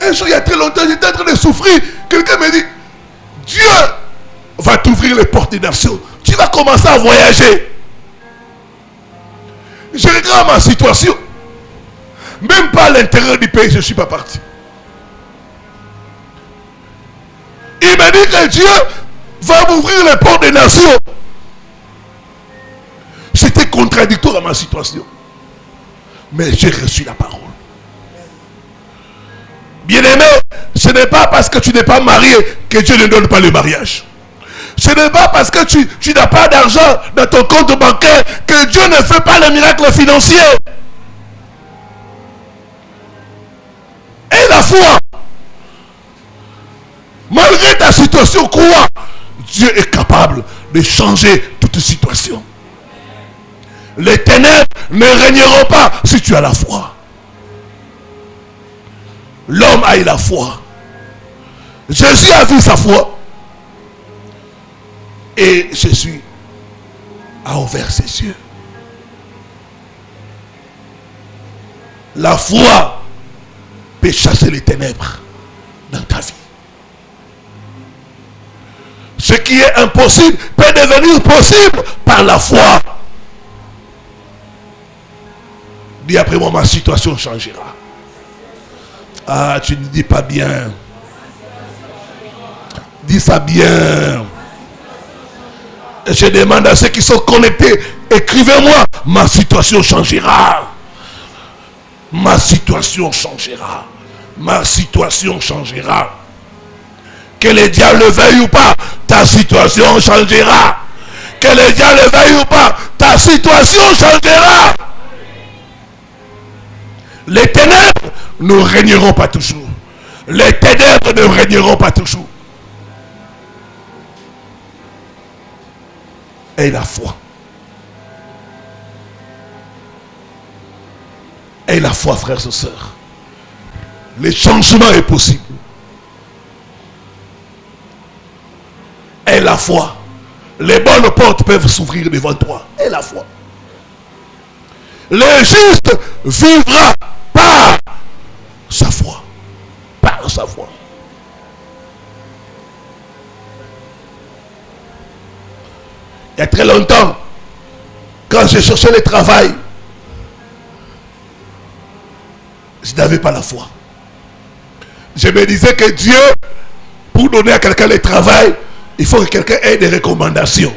Un jour, il y a très longtemps, j'étais en train de souffrir. Quelqu'un me dit, Dieu va t'ouvrir les portes des nations. Tu vas commencer à voyager. Je regarde ma situation. Même pas à l'intérieur du pays, je ne suis pas parti. Il m'a dit que Dieu va m'ouvrir les portes des nations. C'était contradictoire à ma situation. Mais j'ai reçu la parole. Bien-aimé, ce n'est pas parce que tu n'es pas marié que Dieu ne donne pas le mariage. Ce n'est pas parce que tu n'as pas d'argent dans ton compte bancaire que Dieu ne fait pas le miracle financier. Et la foi, malgré ta situation, crois, Dieu est capable de changer toute situation. Les ténèbres ne régneront pas si tu as la foi. L'homme a eu la foi. Jésus a vu sa foi. Et Jésus a ouvert ses yeux. La foi peut chasser les ténèbres dans ta vie. Ce qui est impossible peut devenir possible par la foi. Dis après moi, ma situation changera. Ah, tu ne dis pas bien. Dis ça bien. Je demande à ceux qui sont connectés, écrivez-moi, ma situation changera. Ma situation changera. Ma situation changera. Que le diable veuille ou pas, ta situation changera. Que le diable veuille ou pas, ta situation changera. Les ténèbres ne régneront pas toujours. Les ténèbres ne régneront pas toujours. Et la foi. Et la foi, frères et sœurs. Le changement est possible. Et la foi. Les bonnes portes peuvent s'ouvrir devant toi. Et la foi. Le juste vivra par sa foi. Par sa foi. Il y a très longtemps, quand j'ai cherché le travail, je n'avais pas la foi. Je me disais que Dieu, pour donner à quelqu'un le travail, il faut que quelqu'un ait des recommandations.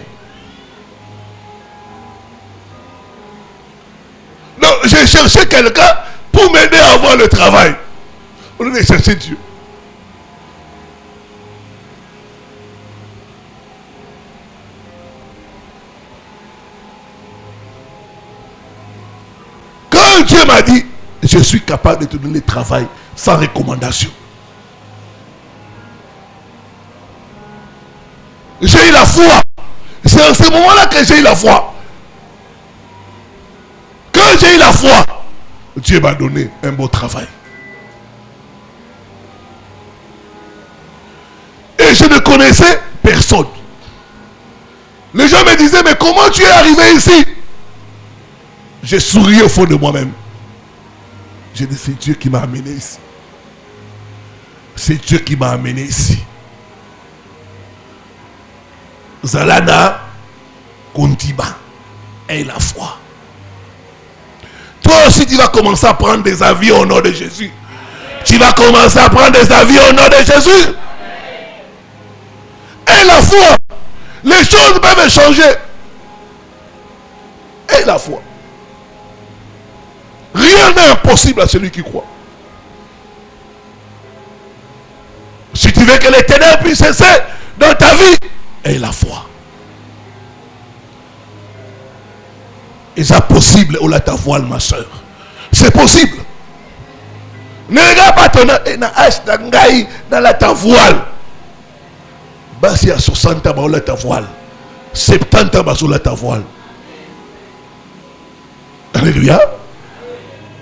Non, j'ai cherché quelqu'un pour m'aider à avoir le travail. Au lieu de chercher Dieu. Quand Dieu m'a dit, je suis capable de te donner le travail sans recommandation. J'ai eu la foi. C'est à ce moment-là que j'ai eu la foi. Quand j'ai eu la foi, Dieu m'a donné un beau travail. Et je ne connaissais personne. Les gens me disaient, mais comment tu es arrivé ici? J'ai souri au fond de moi-même. J'ai dit, c'est Dieu qui m'a amené ici. C'est Dieu qui m'a amené ici. Zalana Kontiba et la foi. Toi aussi tu vas commencer à prendre des avis au nom de Jésus. Tu vas commencer à prendre des avis au nom de Jésus. Et la foi. Les choses peuvent changer. Et la foi. Rien n'est impossible à celui qui croit. Si tu veux que les ténèbres puissent cesser dans ta vie, et la foi. Et c'est possible, ou la ta voile, ma soeur. C'est possible. Ne regarde pas ton âge dans la ta voile. Basi à 60 ans, la ta voile. 70 ans, la ta voile. Alléluia.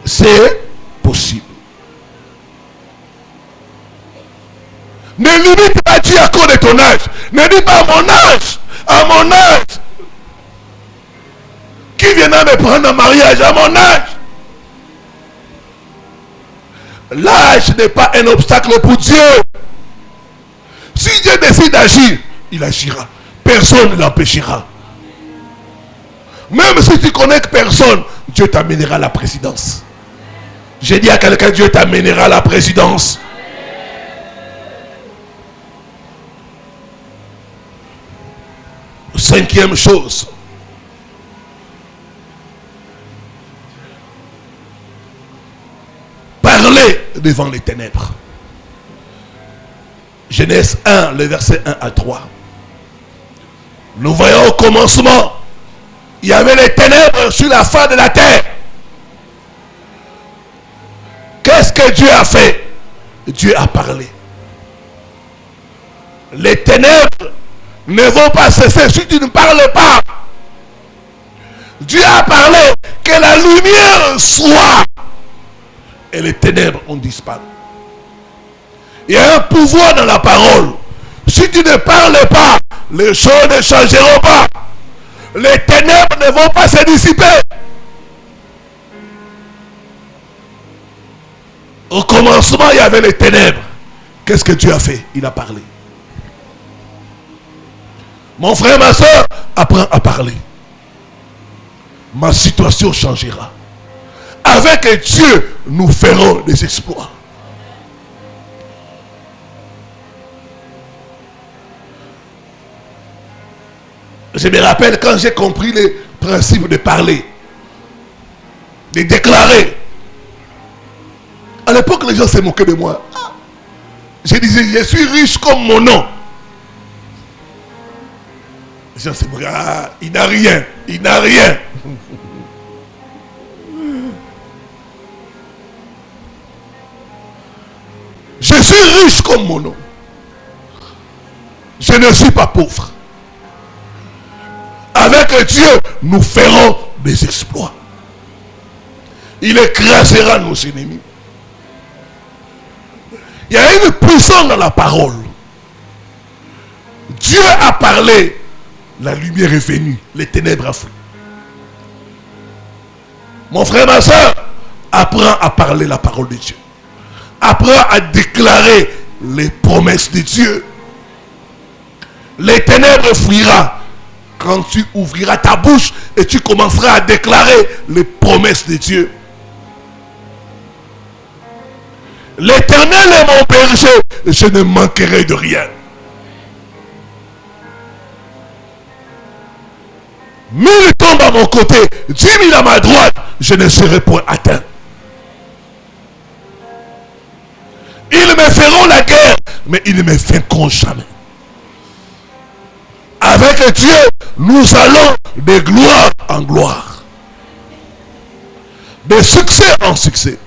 C'est possible. Ne limite pas Dieu à cause de ton âge. Ne dis pas à mon âge. À mon âge. Qui viendra me prendre en mariage à mon âge? L'âge n'est pas un obstacle pour Dieu. Si Dieu décide d'agir, il agira. Personne ne l'empêchera. Même si tu connais que personne, Dieu t'amènera à la présidence. J'ai dit à quelqu'un, Dieu t'amènera à la présidence. Cinquième chose. Parler devant les ténèbres. Genèse 1, le verset 1 à 3. Nous voyons au commencement, il y avait les ténèbres sur la face de la terre. Qu'est-ce que Dieu a fait? Dieu a parlé. Les ténèbres ne vont pas cesser si tu ne parles pas. Dieu a parlé, que la lumière soit. Et les ténèbres ont disparu. Il y a un pouvoir dans la parole. Si tu ne parles pas, les choses ne changeront pas. Les ténèbres ne vont pas se dissiper. Au commencement, il y avait les ténèbres. Qu'est-ce que Dieu a fait? Il a parlé. Mon frère, ma soeur, apprends à parler. Ma situation changera. Avec Dieu, nous ferons des exploits. Je me rappelle quand j'ai compris les principes de parler, de déclarer. À l'époque, les gens se moquaient de moi. Je disais, je suis riche comme mon nom. Les gens se moquaient. Ah, il n'a rien. Il n'a rien. Je suis riche comme mon nom. Je ne suis pas pauvre. Avec Dieu, nous ferons des exploits. Il écrasera nos ennemis. Il y a une puissance dans la parole. Dieu a parlé, la lumière est venue, les ténèbres ont fui. Mon frère, ma soeur, apprends à parler la parole de Dieu. Apprends à déclarer les promesses de Dieu. Les ténèbres fuiront quand tu ouvriras ta bouche et tu commenceras à déclarer les promesses de Dieu. L'Éternel est mon berger, je ne manquerai de rien. 1000 tombent à mon côté, 10 000 à ma droite, je ne serai point atteint. Ils me feront la guerre, mais ils ne me vaincront jamais. Avec Dieu, nous allons de gloire en gloire, de succès en succès.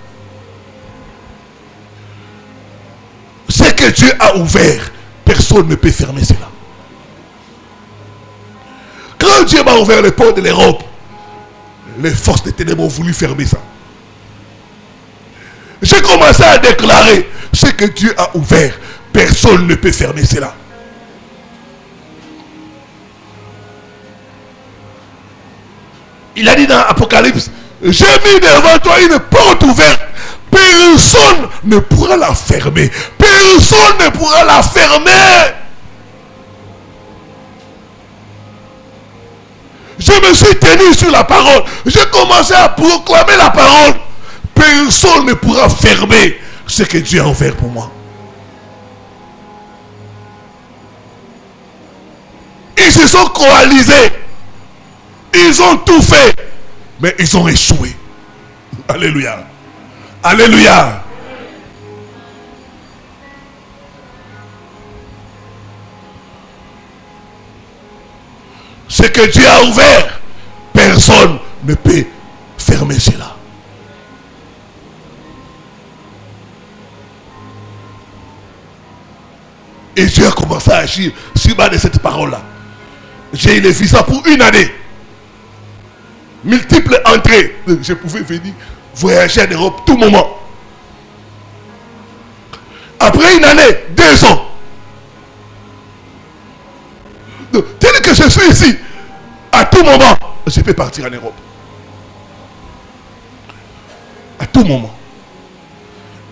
Ce que Dieu a ouvert, personne ne peut fermer cela. Quand Dieu m'a ouvert les portes de l'Europe, les forces des ténèbres ont voulu fermer ça. J'ai commencé à déclarer ce que Dieu a ouvert. Personne ne peut fermer cela. Il a dit dans Apocalypse, j'ai mis devant toi une porte ouverte. Personne ne pourra la fermer. Personne ne pourra la fermer. Je me suis tenu sur la parole. J'ai commencé à proclamer la parole. Personne ne pourra fermer ce que Dieu a ouvert pour moi. Ils se sont coalisés. Ils ont tout fait. Mais ils ont échoué. Alléluia. Alléluia. Ce que Dieu a ouvert, personne ne peut fermer cela. Et Dieu a commencé à agir sur base de cette parole-là. J'ai eu les visas pour une année. Multiples entrées. Je pouvais venir voyager en Europe tout moment. Après une année, 2 ans. Tel que je suis ici, à tout moment, je peux partir en Europe. À tout moment.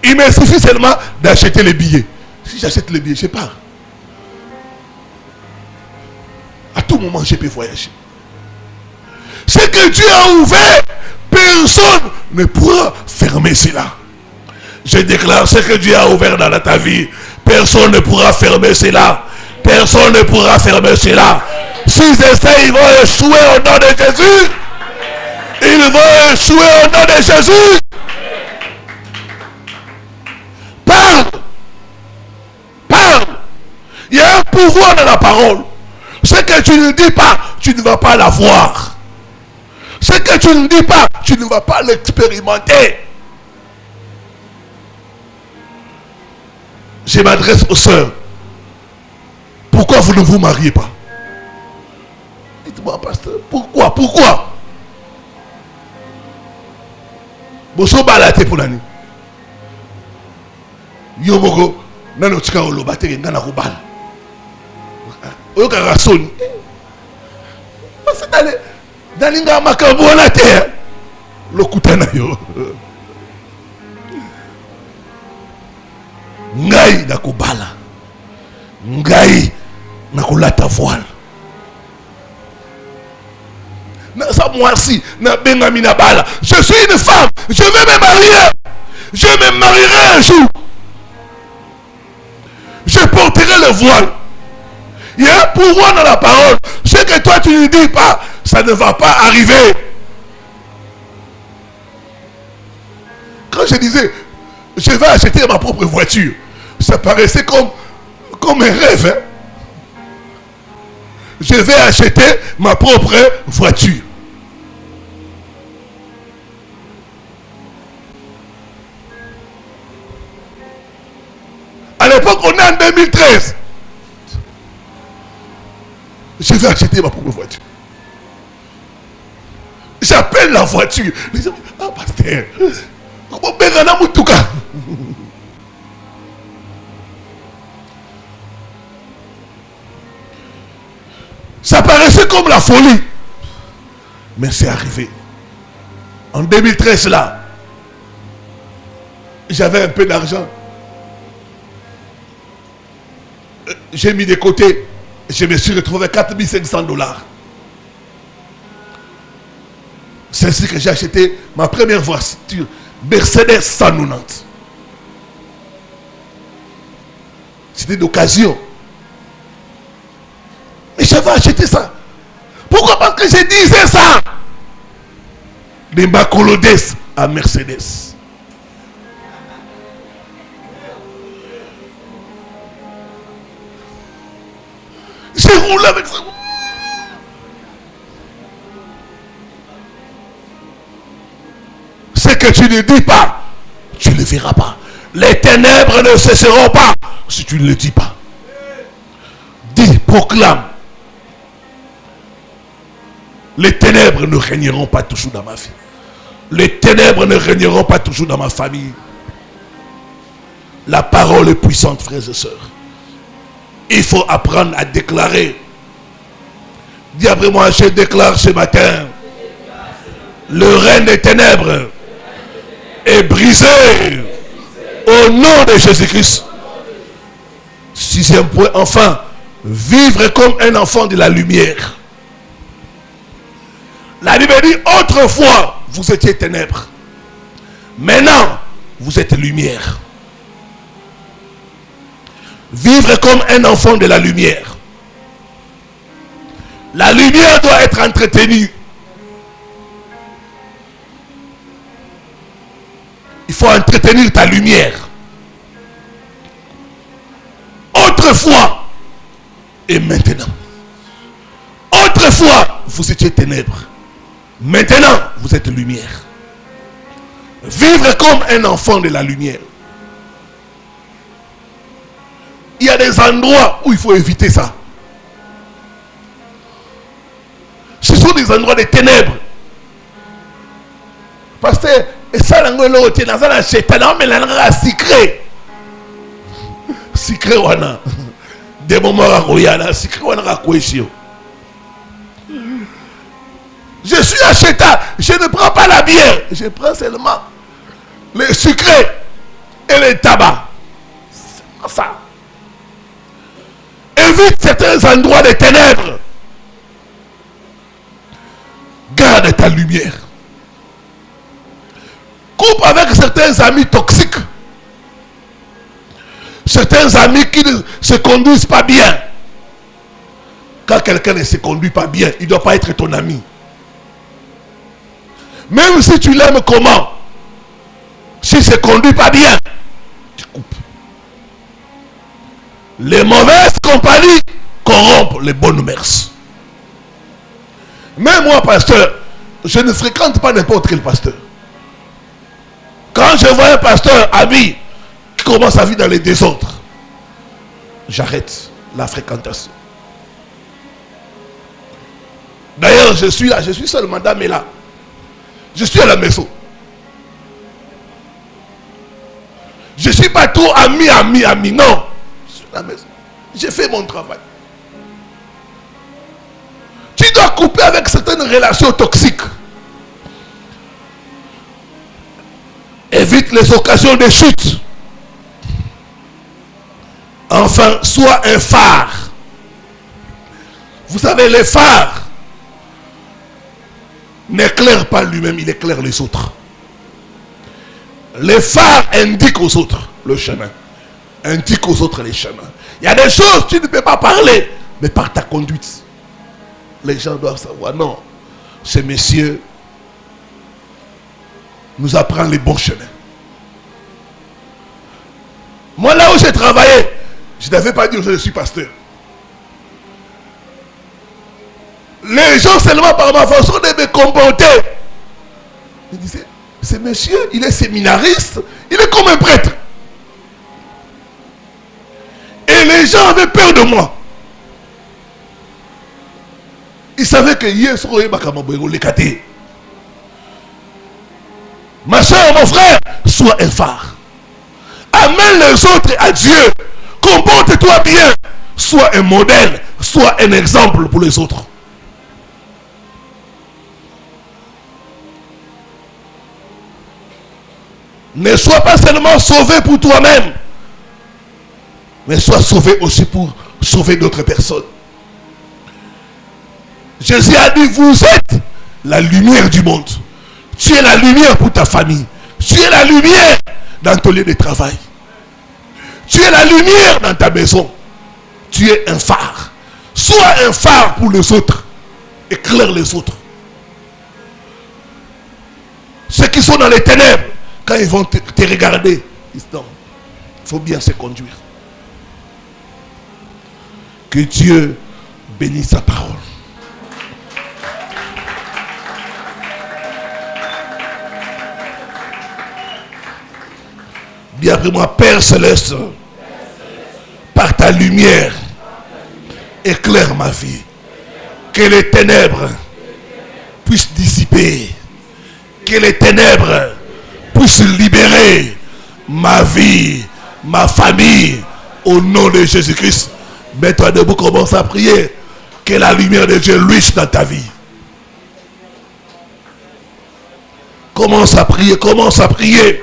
Il me suffit seulement d'acheter les billets. Si j'achète les billets, je pars. À tout moment, je peux voyager. Ce que Dieu a ouvert, personne ne pourra fermer cela. Je déclare ce que Dieu a ouvert dans ta vie. Personne ne pourra fermer cela. Personne ne pourra fermer cela. S'ils essaient, ils vont échouer au nom de Jésus. Ils vont échouer au nom de Jésus. Parle. Parle. Il y a un pouvoir dans la parole. Ce que tu ne dis pas, tu ne vas pas l'avoir. Ce que tu ne dis pas, tu ne vas pas l'expérimenter. Je m'adresse aux sœurs. Pourquoi vous ne vous mariez pas? Dites-moi, pasteur, pourquoi? Pourquoi? Boso balate pour la nuit. Yomoko, nano tika olobate ngana kubala. Oyoka rasoni. Parce que dans l'inga makambo na terre, lokutana yo. Ngai na kubala. Ngai na kulata voile. Ça moi-ci, na bengami na bala. Je suis une femme, je vais me marier. Je me marierai un jour. Je porterai le voile. Il y a un pouvoir dans la parole. Ce que toi tu ne dis pas, ça ne va pas arriver. Quand je disais, je vais acheter ma propre voiture, ça paraissait comme un rêve. Hein? Je vais acheter ma propre voiture. À l'époque, on est en 2013. Je vais acheter ma propre voiture. J'appelle prennent la voiture. Les gens, ah, pasteur, comment Bengana Moutouka? Ça paraissait comme la folie. Mais c'est arrivé. En 2013 là, j'avais un peu d'argent. J'ai mis de côté. Je me suis retrouvé 4500 $. C'est ainsi que j'ai acheté ma première voiture, Mercedes 190. C'était d'occasion. Mais j'avais acheté ça. Pourquoi? Parce que je disais ça. Des Macolodes à Mercedes. J'ai roulé avec ça. Ce que tu ne dis pas, tu ne le verras pas. Les ténèbres ne cesseront pas si tu ne le dis pas. Dis, proclame. Les ténèbres ne régneront pas toujours dans ma vie. Les ténèbres ne régneront pas toujours dans ma famille. La parole est puissante, frères et sœurs. Il faut apprendre à déclarer. Dis après moi, je déclare ce matin. Le règne des ténèbres est brisé au nom de Jésus-Christ. 6e point, enfin, vivre comme un enfant de la lumière. La Bible dit, autrefois, vous étiez ténèbres. Maintenant, vous êtes lumière. Vivre comme un enfant de la lumière. La lumière doit être entretenue. Il faut entretenir ta lumière. Autrefois et maintenant. Autrefois, vous étiez ténèbres. Maintenant, vous êtes lumière. Vivre comme un enfant de la lumière. Il y a des endroits où il faut éviter ça. Ce sont des endroits de ténèbres. Pasteur, et ça, l'autre, dans la chétana, mais la secret. Secret, wana. Des moments à Royana, secret, wana, à Kouéchio. Je suis à Cheta, je ne prends pas la bière, je prends seulement les sucrés et les tabacs. C'est ça. Évite certains endroits de ténèbres. Garde ta lumière. Coupe avec certains amis toxiques. Certains amis qui ne se conduisent pas bien. Quand quelqu'un ne se conduit pas bien, il ne doit pas être ton ami. Même si tu l'aimes comment, s'il ne se conduit pas bien, tu coupes. Les mauvaises compagnies corrompent les bonnes mœurs. Même moi, pasteur, je ne fréquente pas n'importe quel pasteur. Quand je vois un pasteur ami qui commence à vivre dans les désordres, j'arrête la fréquentation. D'ailleurs, je suis là, je suis seul, madame est là. Je suis à la maison. Je ne suis pas trop ami, non. Je suis à la maison. J'ai fait mon travail. Tu dois couper avec certaines relations toxiques. Évite les occasions de chute. Enfin, sois un phare. Vous savez, les phares n'éclaire pas lui-même, il éclaire les autres. Les phares indiquent aux autres le chemin. Indiquent aux autres les chemins. Il y a des choses que tu ne peux pas parler, mais par ta conduite. Les gens doivent savoir, non, ce monsieur nous apprend les bons chemins. Moi, là où j'ai travaillé, je ne devais pas dire que je suis pasteur. Les gens, seulement par ma façon de me comporter, ils disaient, ce monsieur, il est séminariste, il est comme un prêtre. Et les gens avaient peur de moi. Ils savaient que hier, Ma soeur, mon frère, sois un phare. Amène les autres à Dieu. Comporte-toi bien. Sois un modèle. Sois un exemple pour les autres. Ne sois pas seulement sauvé pour toi-même, mais sois sauvé aussi pour sauver d'autres personnes. Jésus a dit, vous êtes la lumière du monde. Tu es la lumière pour ta famille. Tu es la lumière dans ton lieu de travail. Tu es la lumière dans ta maison. Tu es un phare. Sois un phare pour les autres. Éclaire les autres. Ceux qui sont dans les ténèbres, quand ils vont te regarder, il faut bien se conduire. Que Dieu bénisse sa parole. Dis après moi, Père Céleste, par ta lumière, éclaire ma vie. Que les ténèbres puissent dissiper. Que les ténèbres puissent libérer ma vie, ma famille, au nom de Jésus-Christ. Mets-toi debout, commence à prier. Que la lumière de Dieu luise dans ta vie. Commence à prier, commence à prier.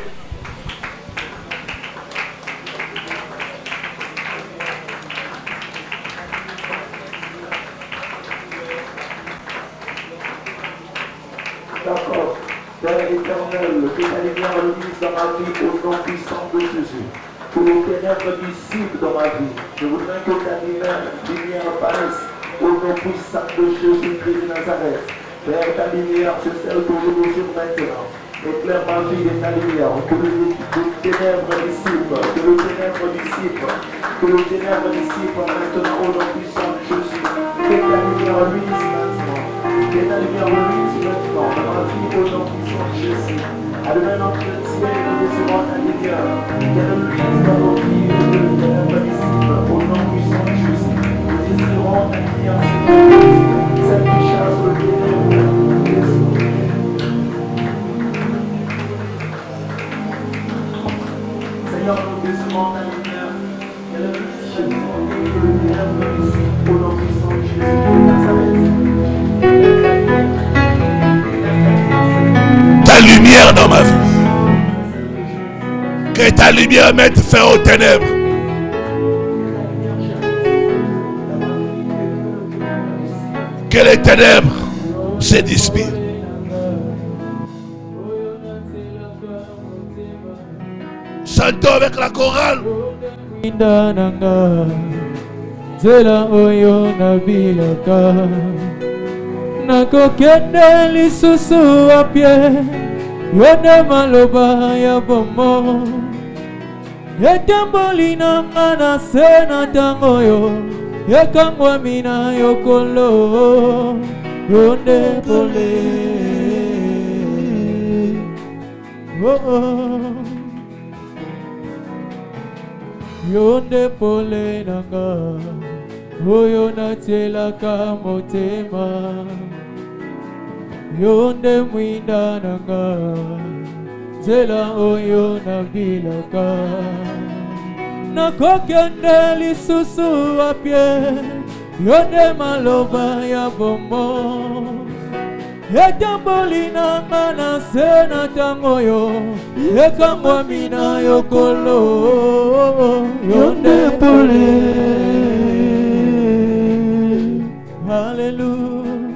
D'accord. Père éternel, que ta lumière luise dans ma vie au nom puissant de Jésus. Que les ténèbres dissipent dans ma vie. Je voudrais que ta lumière apparaisse au nom puissant de Jésus-Christ de Nazareth. Père, ta lumière se scelle toujours sur maintenant. Éclaire ma vie de ta lumière. Que les ténèbres dissipent. Que les ténèbres dissipent. Que les ténèbres dissipent maintenant au nom puissant de Jésus. Que ta lumière luise maintenant. Que ta lumière luise maintenant dans ma vie au nom puissant de Jésus. À demain notre Dieu, nous désirons ta lumière. Qu'elle luise dans nos vies et que les ténèbres dissipent au nom puissant de Jésus. Nous désirons ta lumière, celle qui chasse le ténèbre. Seigneur, nous désirons ta lumière. Qu'elle luise chez nous et que les ténèbres dissipent au nom puissant de Jésus de Nazareth. Ta lumière dans ma vie. Que ta lumière mette fin aux ténèbres. Que les ténèbres se dissipent. Chantons avec la chorale. Zela oyo na bilaka nakokende lisusu apie yone maloba ya bomo etamboli nanga na se na ntango yo ekangwami na yokolo yonde pole yonde pole nanga oyo natielaka motema yonde mwinda nanga nzela oyo nabilaka nakokende lisusu apie yonde maloba ya bomo etamboli nanga na se na ntango yo ekangwami na yokolo yonde pole. Hallelujah.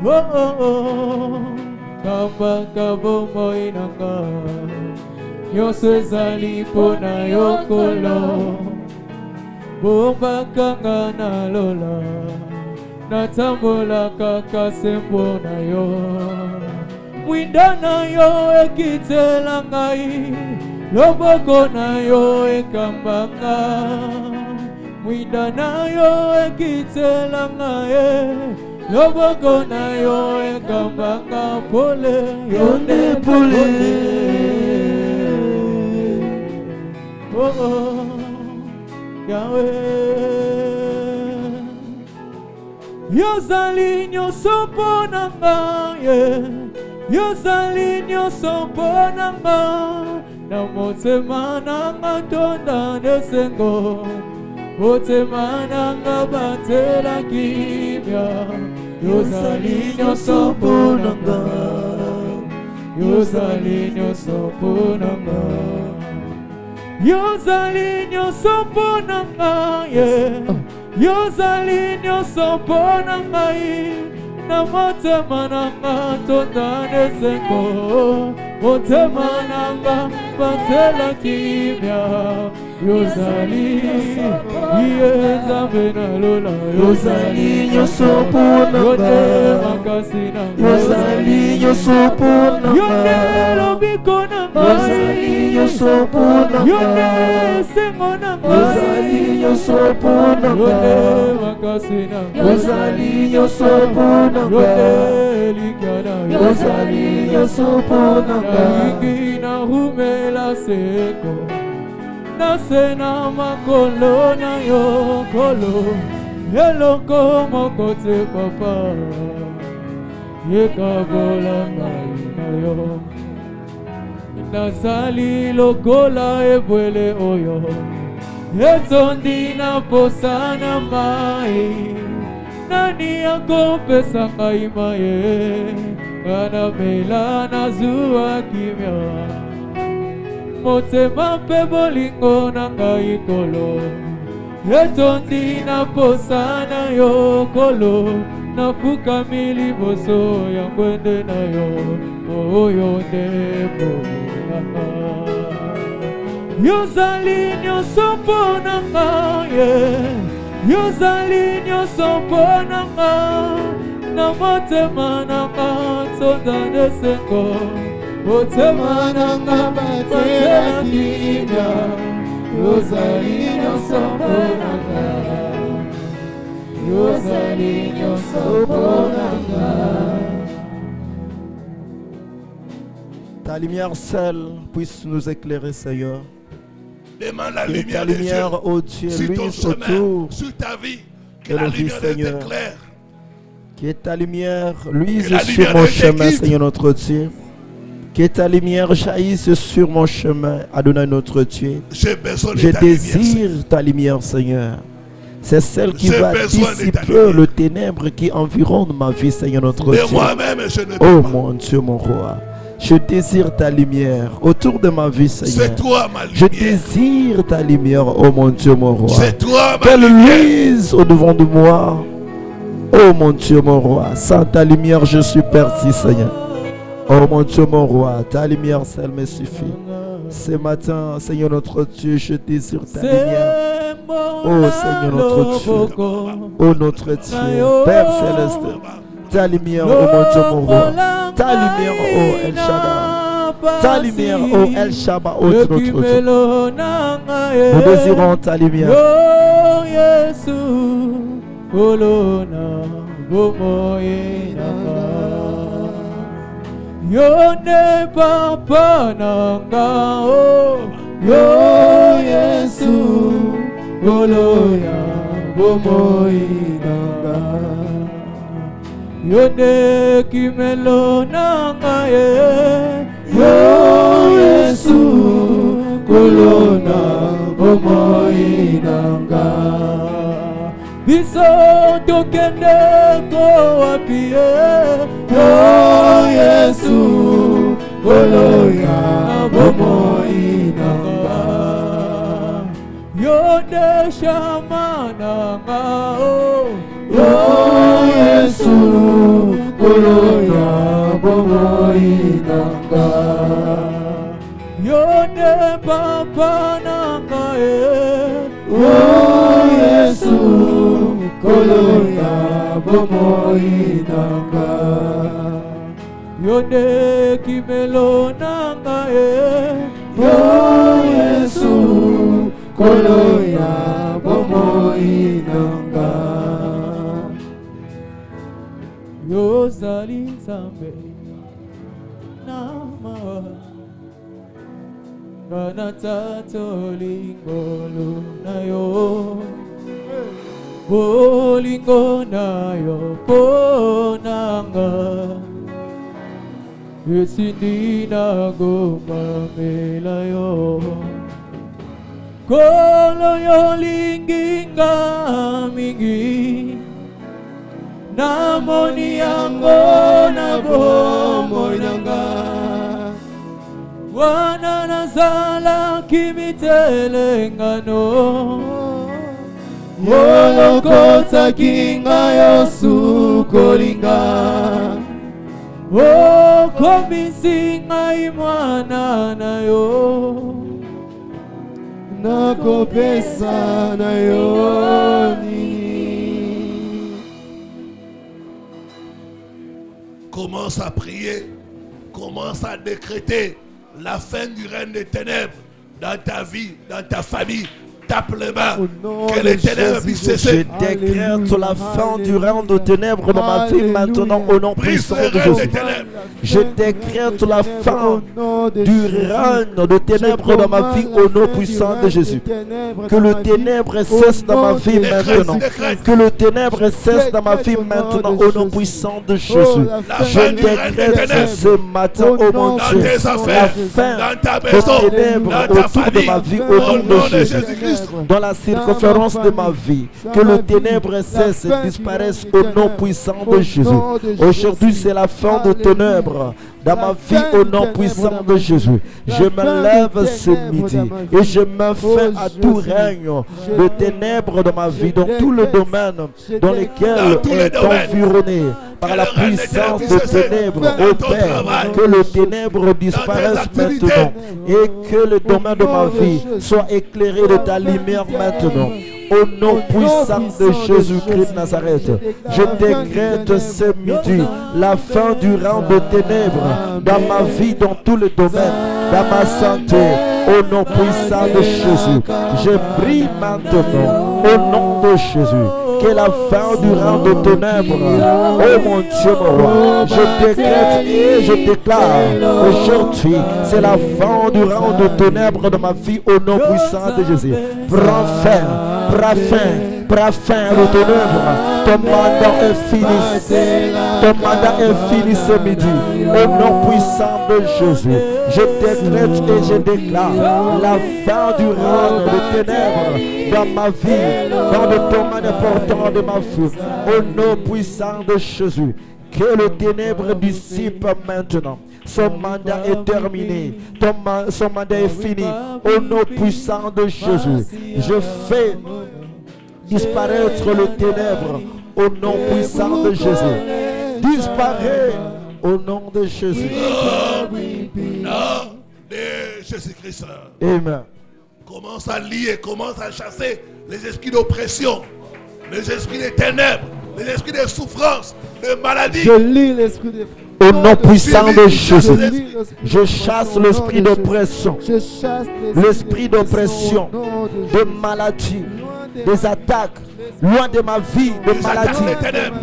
Oh oh oh. Kamba kabo moinanga. Nyonso ezali pona yokolo. Bomba kanga na lola. Natambola kaka sembo na yo. Mwinda na yo ekitela ngai. Loboko na yo ekambanga. Mwinda na yo ekitela ngai. Loboko na yo ekambanga pole. Yonde pole. Oh oh Yahweh Yozali nyonso mpo na ngai Yozali nyonso mponanga na motema nanga tonda nesengo motema nanga batela kimia Yozali nyonso mponanga Yozali nyonso mponanga Yozali nyonso mponanga Yozali nyonso mponanga na motema nanga tonda nesengo motema nanga batela kimia Yozali Nzambe na lola Yozali nyonso mponanga Yozali nyonso mponanga Yonde lobiko nanga Yozali nyonso mponanga Yonde sengo nanga Yozali nyonso mponanga Yonde makasi nanga Yozali nyonso mponanga Yonde likiana Yozali nyonso mponanga Naingi na humela seko Nasena makolo na yo kolo Eloko moko te papa Yekabola ngai na yo Nazali lokola ebwele oyo Etondi na posa na mai Nani akopesa ngai maye Kana mela na zuwa kimia motema mpe bolingo na ngai kolo etondi na posa na yo kolo nafukami liboso ya ngwende na yo oyo nde mponanga yozali nyonso mponanga yozali nyonso mponanga na motema nanga tonda nesengo motema nanga batela kimia yozali nyonso mponanga yozali nyonso mponanga. Ta lumière seule puisse nous éclairer, Seigneur. Demande la Que lumière ta de lumière, Dieu ô Dieu, sur ton luise chemin, autour sur ta vie. Que de la nos vies, lumière Seigneur. t'éclaire. Que ta lumière luise Que la sur lumière mon de chemin, t'équipe. Seigneur notre Dieu. Que ta lumière jaillisse sur mon chemin, Adonai notre Dieu. J'ai besoin de Je ta lumière. désire ta lumière, Seigneur. C'est celle qui J'ai va besoin de ta dissiper lumière. le ténèbre qui environne ma vie, Seigneur notre De Dieu. moi-même, je ne Oh peux pas. mon Dieu, mon roi. Je désire ta lumière autour de ma vie, Seigneur. C'est toi ma Je lumière. désire ta lumière, oh mon Dieu, mon roi. C'est toi ma Qu'elle lumière. luise au devant de moi. Oh mon Dieu, mon roi. Sans ta lumière, je suis perdu, Seigneur. Oh mon Dieu, mon roi. Ta lumière seule me suffit. Ce matin, Seigneur notre Dieu, je désire ta lumière. Oh Seigneur notre Dieu. Oh notre Dieu. Père céleste. Ta lumière, oh mon Dieu, mon roi. Ta lumière, oh El Shaddai. Ta lumière, oh El Shaddai, oh notre Dieu. Nous désirons ta lumière. Yo Yesu kolona bomoyena yo ne papa nanga o yo Yesu kolona bomoyena yo ne kimelo nanga yo Yesu kolona bomoyena biso tokende ko wapi yo Yesu koloya bomoi nanga yo de shamananga yo Yesu koloya bomoi nanga yo de papa nanga yo Yesu koloya bomoi nanga yo de kimelo nanga yo Yesu koloya bomoi nanga yo zali Nzambe na mawa kana tato lingolo na yo bolingo na yo ponanga esindi nakomamela yo. Kolo yolingi nga mingi, namoni yango na bomoi nanga. Wana nazalaki mitelengano, olokotaki ngai osukolinga. Okomisi ngai mwana na yo, nakopesa na yo nini. Commence à prier, commence à décréter la fin du règne des ténèbres dans ta vie, dans ta famille. Tape les mains, que les ténèbres puissent Je cesser. décrète la fin du règne de ténèbres dans ma vie maintenant au nom Brise puissant le de règne des Jésus. ténèbres. Je décrète la fin du règne de ténèbres dans ma vie au nom puissant de Jésus. Que le ténèbre cesse dans ma vie maintenant. Que le ténèbre cesse dans ma vie maintenant au nom puissant de Jésus. Je décrète ce matin au mon Dans Dieu tes la affaires, fin dans ta des maison, ténèbres dans ta autour de famille, ma vie au au nom nom de de Jésus. Jésus-Christ. Dans la circonférence de ma vie, que le ténèbre cesse et disparaisse au nom puissant de Jésus. Aujourd'hui, c'est la fin de ténèbres dans ma vie au nom puissant de Jésus. Je me lève ce midi et je me fais à tout règne de ténèbres dans ma vie, dans tout le domaine dans lequel on est environné par la puissance de ténèbres au Père. Que le ténèbre disparaisse maintenant et que le domaine de ma vie soit éclairé de ta lumière maintenant. Au nom puissant de Jésus-Christ de Nazareth, je décrète ce midi la fin du rang de ténèbres dans ma vie, dans tous les domaines, dans ma santé. Au nom puissant de Jésus, je prie maintenant, au nom de Jésus, que la fin du rang de ténèbres, oh mon Dieu, mon roi, je décrète et je déclare aujourd'hui, c'est la fin du rang de ténèbres dans ma vie au nom puissant de Jésus. Prends fin aux ténèbres. Ton mandat est fini. Ton mandat est fini ce midi. Au nom puissant de Jésus, je décrète et je déclare la fin du rang de ténèbres dans ma vie, dans le domaine important de ma vie. Au nom puissant de Jésus, que le ténèbre dissipe maintenant. Son mandat est terminé. Son mandat est fini. Au nom puissant de Jésus, je fais disparaître le ténèbre au nom puissant de Jésus. Disparaît au nom de Jésus. Nom de Jésus-Christ. Amen. Commence à lier, commence à chasser les esprits d'oppression, les esprits des ténèbres, les esprits de souffrance, de maladie. Je lis l'esprit de... Au nom puissant de Jésus, je chasse l'esprit d'oppression, l'esprit d'oppression, de maladie, des attaques, loin de ma vie, de maladie.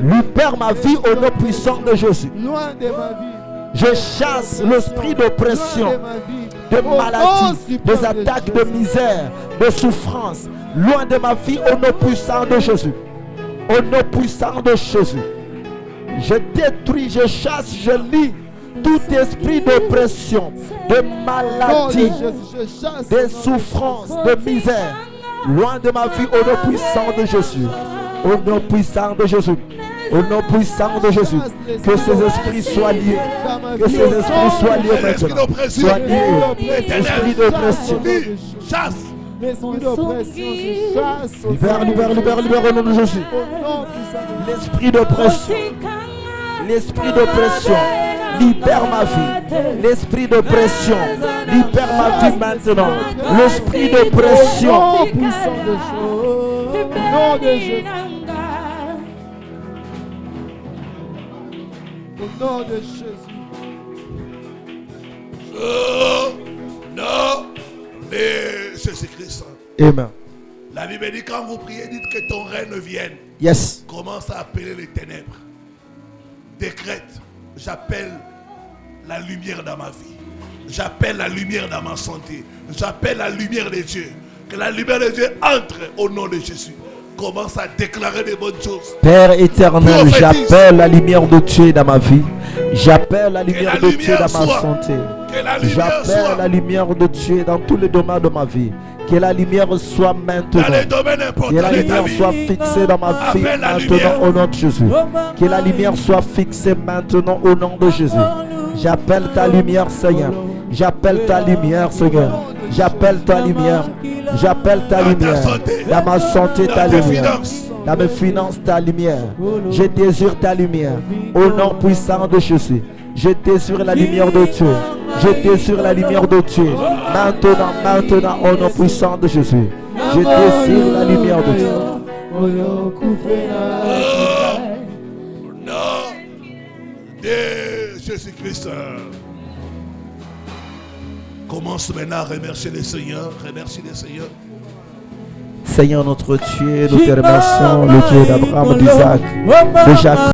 Libère ma vie au nom puissant de Jésus. Loin de ma vie. Je chasse l'esprit d'oppression, de maladie, des attaques de misère, de souffrance, loin de ma vie au nom puissant de Jésus. Au nom puissant de Jésus. Je détruis, je chasse, je lis tout esprit d'oppression, de maladie, de souffrance, de misère, loin de ma vie au nom puissant de Jésus. Au nom puissant de Jésus. Au nom puissant de Jésus. Que ces esprits soient liés. Que ces esprits soient liés maintenant. Soient liés. Esprit d'oppression. Chasse. L'esprit d'oppression, je chasse. Libère, libère, libère, libère au nom de Jésus. L'esprit d'oppression. L'esprit d'oppression. Libère ma vie. L'esprit d'oppression. Libère ma vie maintenant. L'esprit d'oppression. Puissant de Jésus. Au nom de Jésus. Au nom de Jésus. Au nom de Jésus-Christ. Amen. La Bible dit quand vous priez, dites que ton règne vienne. Yes. Commence à appeler les ténèbres. Décrète. J'appelle la lumière dans ma vie. J'appelle la lumière dans ma santé. J'appelle la lumière de Dieu. Que la lumière de Dieu entre au nom de Jésus. Commence à déclarer des bonnes choses. Père éternel, j'appelle la lumière de Dieu dans ma vie. J'appelle la lumière la de Dieu lumière dans ma soit. santé. Que la lumière J'appelle soit la lumière de Dieu dans tous les domaines de ma vie. Que la lumière soit maintenant. dans les domaines Que importants la de ta lumière vie. soit fixée dans ma vie Appelle la maintenant lumière. au nom de Jésus. Que la lumière soit fixée maintenant au nom de Jésus. J'appelle ta lumière, Seigneur. J'appelle ta lumière, Seigneur. J'appelle ta lumière. J'appelle ta Dans ta lumière. santé. Dans ma santé, Dans ta tes lumière. finances. Dans mes finances, ta lumière. Je désire ta lumière. Au nom puissant de Jésus. Je désire la lumière de Dieu. Je désire la lumière de Dieu. Maintenant, au nom puissant de Jésus. Je désire la lumière de Dieu. Au nom de Jésus-Christ. Commence maintenant à remercier le Seigneur. Remercie le Seigneur. Seigneur notre Dieu, nous te remercions, le Dieu d'Abraham, d'Isaac, de Jacob.